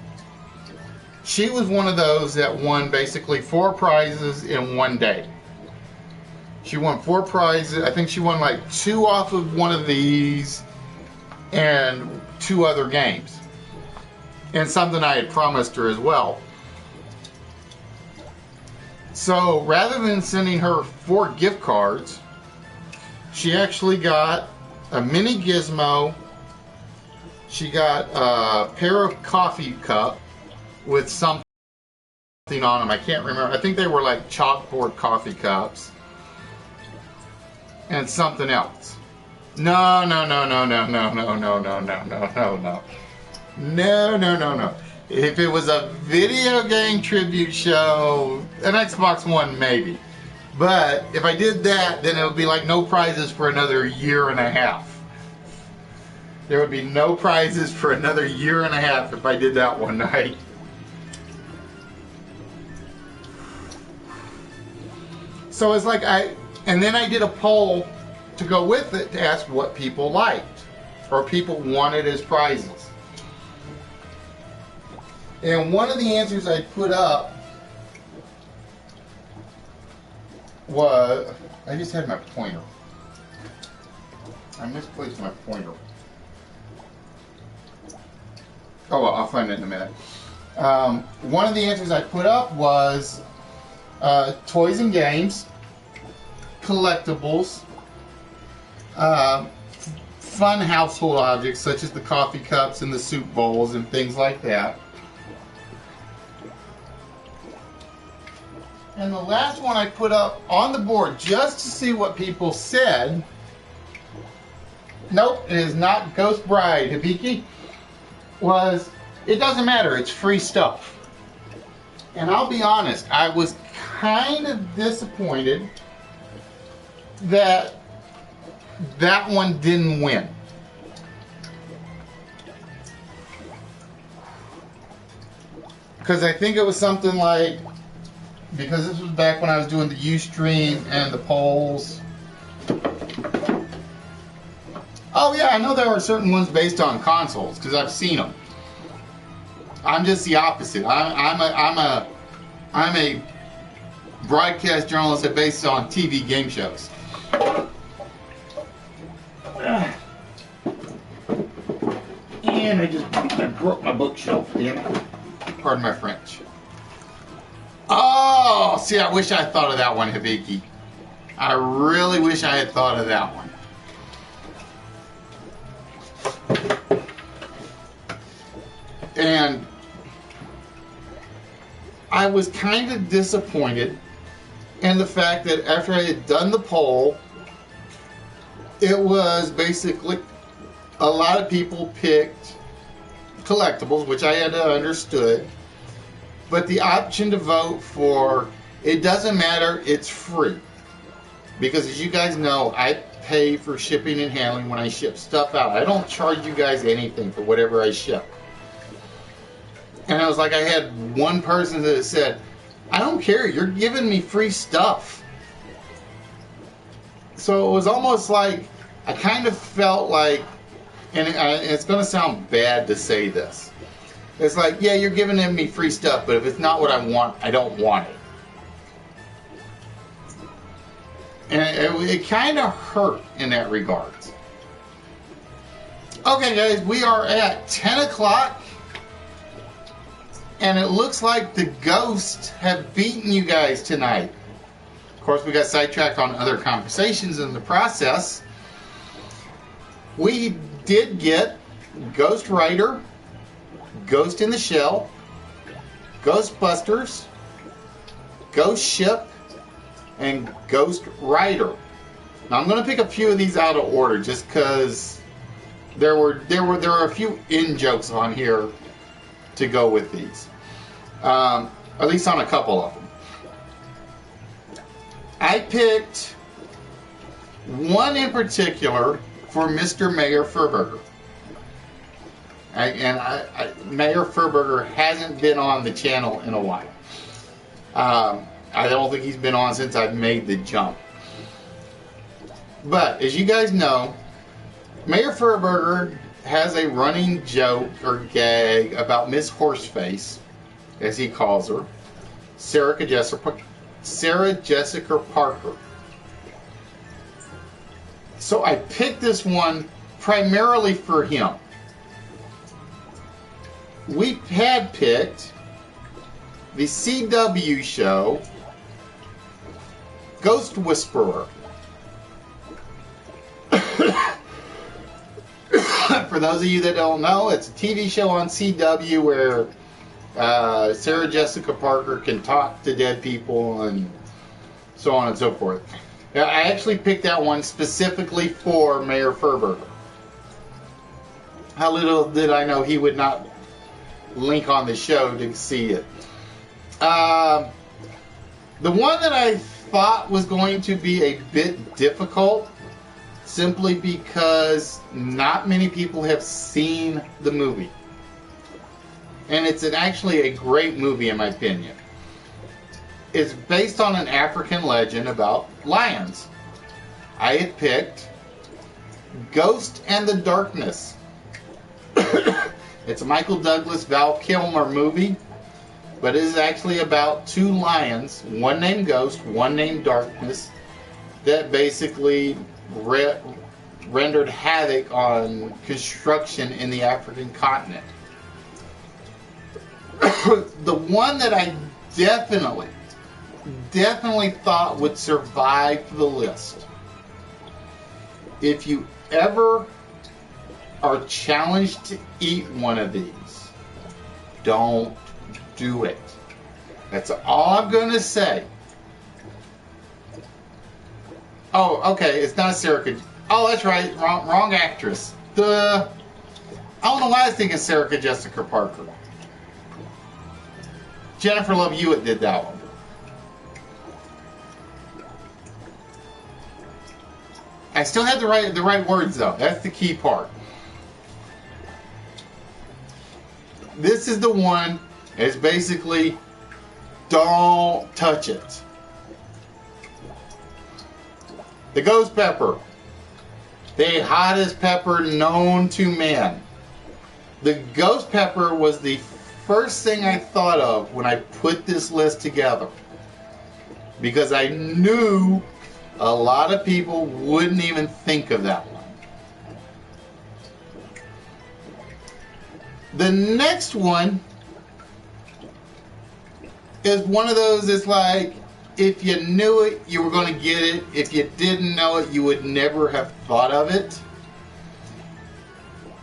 she was one of those that won basically 4 prizes in one day. She won 4 prizes. I think she won like 2 off of one of these and 2 other games. And something I had promised her as well. So rather than sending her 4 gift cards, she actually got a mini gizmo. She got a pair of coffee cup with something on them. I can't remember. I think they were like chalkboard coffee cups. And something else. No. If it was a video game tribute show, an Xbox One maybe. But if I did that, then it would be like no prizes for another year and a half. There would be no prizes for another year and a half if I did that one night. So it's like and then I did a poll to go with it to ask what people liked or people wanted as prizes. And one of the answers I put up was, I just had my pointer. I misplaced my pointer. Oh well, I'll find it in a minute. One of the answers I put up was toys and games, collectibles, fun household objects such as the coffee cups and the soup bowls and things like that. And the last one I put up on the board just to see what people said. Nope, it is not Ghost Bride, Hibiki. Was, it doesn't matter, it's free stuff. And I'll be honest, I was kind of disappointed that that one didn't win. Because I think it was something like, because this was back when I was doing the Ustream and the polls. Oh yeah, I know there are certain ones based on consoles because I've seen them. I'm just the opposite. I'm I'm a broadcast journalist that based on TV game shows. And I broke my bookshelf, damn it. Pardon my French. Oh, see, I wish I had thought of that one, Hibiki. I really wish I had thought of that one. And I was kind of disappointed in the fact that after I had done the poll, it was basically a lot of people picked collectibles, which I had understood, but the option to vote for, it doesn't matter, it's free. Because as you guys know, I pay for shipping and handling when I ship stuff out. I don't charge you guys anything for whatever I ship. And I was like, I had one person that said, I don't care, you're giving me free stuff. So it was almost like, I kind of felt like, and it's going to sound bad to say this. It's like, yeah, you're giving me free stuff, but if it's not what I want, I don't want it. And it kind of hurt in that regard. Okay, guys, we are at 10 o'clock. And it looks like the ghosts have beaten you guys tonight. Of course, we got sidetracked on other conversations in the process. We did get Ghost Rider, Ghost in the Shell, Ghostbusters, Ghost Ship, and Ghost Rider. Now I'm going to pick a few of these out of order just because there were a few in-jokes on here to go with these. At least on a couple of them. I picked one in particular for Mr. Mayor Furburger. Mayor Furburger hasn't been on the channel in a while. I don't think he's been on since I've made the jump. But as you guys know, Mayor Furburger has a running joke or gag about Miss Horseface, as he calls her, Sarah Jessica Parker. So I picked this one primarily for him. We had picked the CW show Ghost Whisperer. For those of you that don't know, it's a TV show on CW where Sarah Jessica Parker can talk to dead people and so on and so forth. Now, I actually picked that one specifically for Mayor Furburger. How little did I know he would not link on the show to see it. The one that I thought was going to be a bit difficult, simply because not many people have seen the movie. And it's actually a great movie in my opinion. It's based on an African legend about lions. I had picked Ghost and the Darkness. It's a Michael Douglas, Val Kilmer movie, but it is actually about two lions, one named Ghost, one named Darkness, that basically rendered havoc on construction in the African continent. The one that I definitely thought would survive the list, if you ever are challenged to eat one of these, don't do it. That's all I'm going to say. Oh, okay, it's not Sarah. Oh, that's right, wrong actress. I don't know why I was thinking Sarah Jessica Parker. Jennifer Love Hewitt did that one. I still had the right words though. That's the key part. This is the one. It's basically don't touch it. The ghost pepper. The hottest pepper known to man. The ghost pepper was the first thing I thought of when I put this list together, because I knew a lot of people wouldn't even think of that one. The next one is one of those that's like, if you knew it, you were going to get it. If you didn't know it, you would never have thought of it.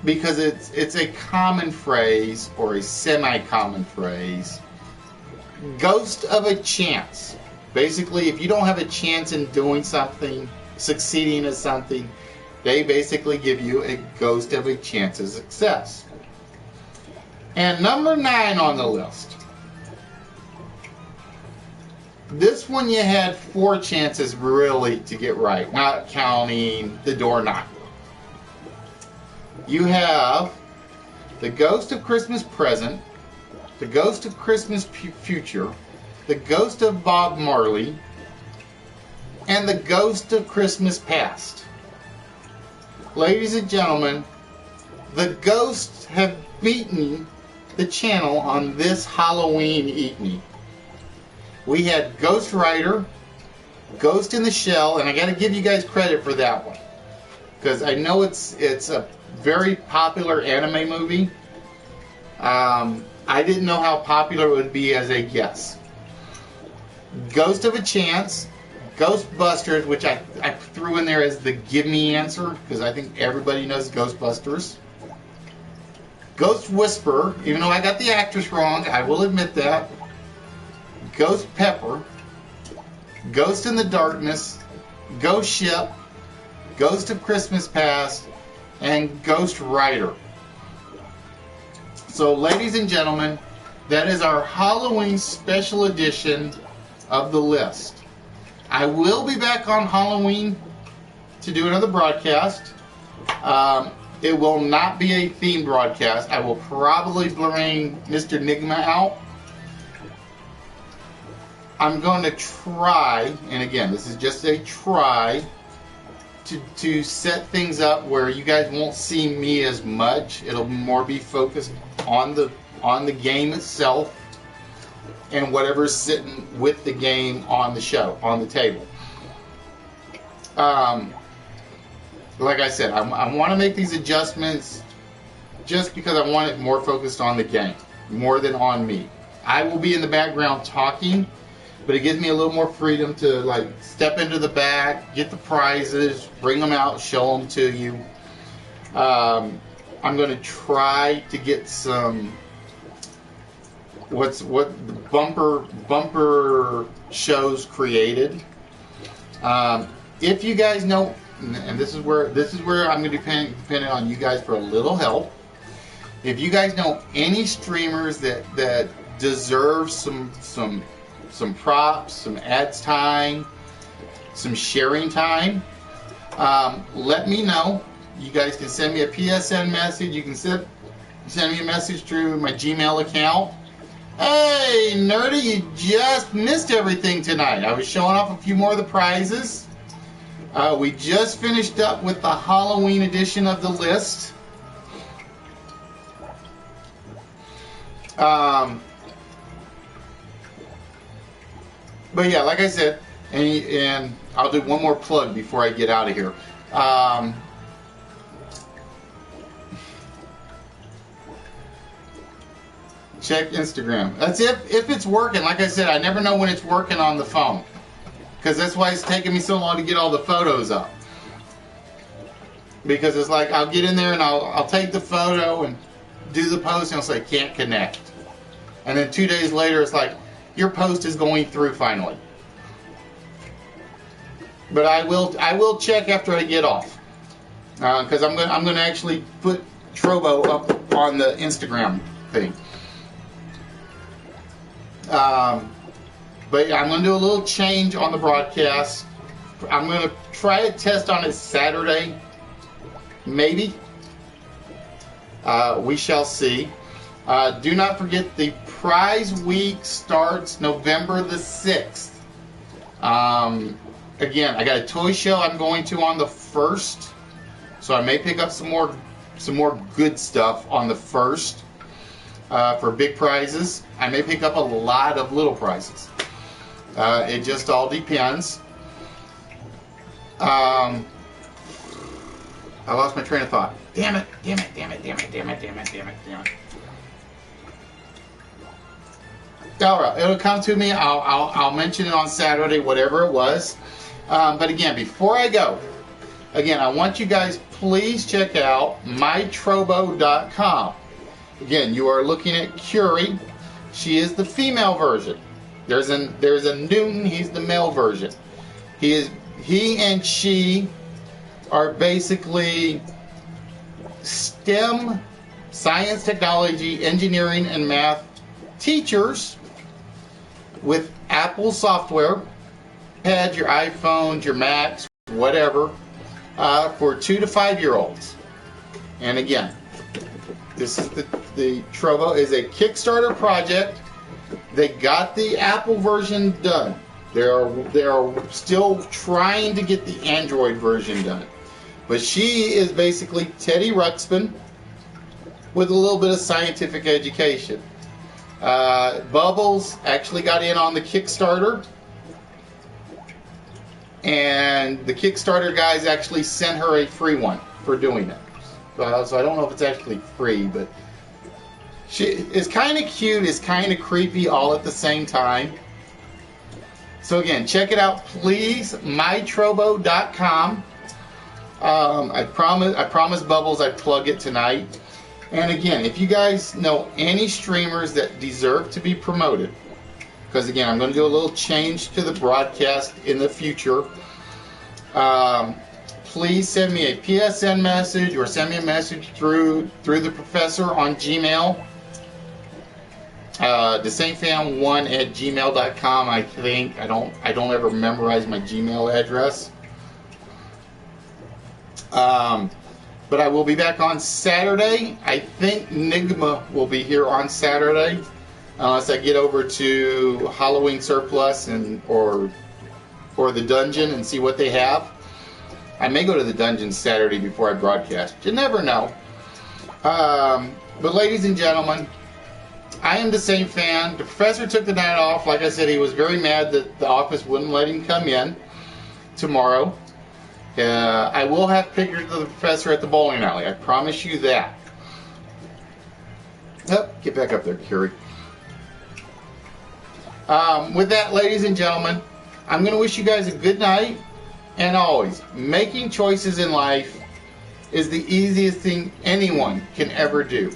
Because it's a common phrase, or a semi-common phrase. Ghost of a chance. Basically, if you don't have a chance in doing something, succeeding at something, they basically give you a ghost of a chance of success. And number 9 on the list. This one you had 4 chances really to get right, not counting the door knocker. You have the Ghost of Christmas Present, the Ghost of Christmas Future, the Ghost of Bob Marley, and the Ghost of Christmas Past. Ladies and gentlemen, the ghosts have beaten the channel on this Halloween evening. We had Ghost Rider, Ghost in the Shell, and I got to give you guys credit for that one, because I know it's a very popular anime movie. I didn't know how popular it would be as a guess. Ghost of a Chance, Ghostbusters, which I threw in there as the give me answer, because I think everybody knows Ghostbusters. Ghost Whisperer, even though I got the actress wrong, I will admit that. Ghost Pepper, Ghost in the Darkness, Ghost Ship, Ghost of Christmas Past, and Ghost Rider. So, ladies and gentlemen, that is our Halloween special edition of the list. I will be back on Halloween to do another broadcast. It will not be a theme broadcast. I will probably bring Mr. Nigma out. I'm going to try, and again, this is just a try, to set things up where you guys won't see me as much. It'll more be focused on the game itself and whatever's sitting with the game on the show, on the table. Like I said, I want to make these adjustments just because I want it more focused on the game, more than on me. I will be in the background talking, but it gives me a little more freedom to like step into the back, get the prizes, bring them out, show them to you. I'm going to try to get some bumper shows created. If you guys know, and this is where I'm going to be depending on you guys for a little help. If you guys know any streamers that deserve some props, some ads time, some sharing time, let me know. You guys can send me a PSN message. You can send me a message through my Gmail account. Hey, Nerdy, you just missed everything tonight. I was showing off a few more of the prizes. We just finished up with the Halloween edition of the list. But yeah, like I said, and I'll do one more plug before I get out of here. Check Instagram. That's if it's working. Like I said, I never know when it's working on the phone, because that's why it's taking me so long to get all the photos up. Because it's like I'll get in there and I'll take the photo and do the post and it'll say can't connect, and then 2 days later it's like your post is going through finally. But I will check after I get off, because I'm gonna actually put Trovo up on the Instagram thing. But yeah, I'm going to do a little change on the broadcast. I'm going to try a test on it Saturday, maybe. We shall see. Do not forget the prize week starts November the 6th. Again, I got a toy show I'm going to on the 1st, so I may pick up some more good stuff on the 1st. for big prizes. I may pick up a lot of little prizes. It just all depends. I lost my train of thought. Damn it, damn it, damn it, damn it, damn it, damn it, damn it, damn it. Alright, it'll come to me. I'll mention it on Saturday, whatever it was. But again, before I go, again, I want you guys please check out mytrobo.com. Again, you are looking at Curie. She is the female version. There's a Newton. He's the male version. He and she are basically STEM, science, technology, engineering, and math teachers with Apple software, iPads, your iPhones, your Macs, whatever, for 2 to 5 year olds. And again, this is the Trovo is a Kickstarter project. They got the Apple version done. They are still trying to get the Android version done. But she is basically Teddy Ruxpin with a little bit of scientific education. Bubbles actually got in on the Kickstarter, and the Kickstarter guys actually sent her a free one for doing it. So I don't know if it's actually free, but she is kind of cute, is kind of creepy all at the same time. So again, check it out, please. mytrobo.com. I promise Bubbles I'd plug it tonight. And again, if you guys know any streamers that deserve to be promoted, because again, I'm going to do a little change to the broadcast in the future, please send me a PSN message or send me a message through the professor on Gmail. thesamefan1@gmail.com. I think I don't ever memorize my Gmail address. But I will be back on Saturday. I think Nigma will be here on Saturday, unless I get over to Halloween Surplus or the dungeon and see what they have. I may go to the dungeon Saturday before I broadcast. You never know. But ladies and gentlemen, I am the same fan. The professor took the night off. Like I said, he was very mad that the office wouldn't let him come in tomorrow. I will have pictures of the professor at the bowling alley. I promise you that. Oh, get back up there, Curie. With that, ladies and gentlemen, I'm going to wish you guys a good night. And always, making choices in life is the easiest thing anyone can ever do.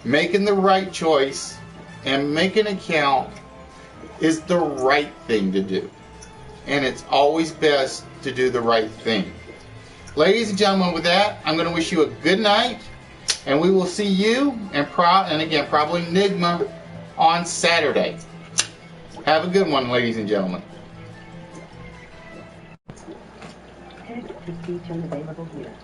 Making the right choice and making it count is the right thing to do. And it's always best to do the right thing. Ladies and gentlemen, with that, I'm going to wish you a good night, and we will see you and again probably Nigma on Saturday. Have a good one, ladies and gentlemen. Text to speech unavailable here.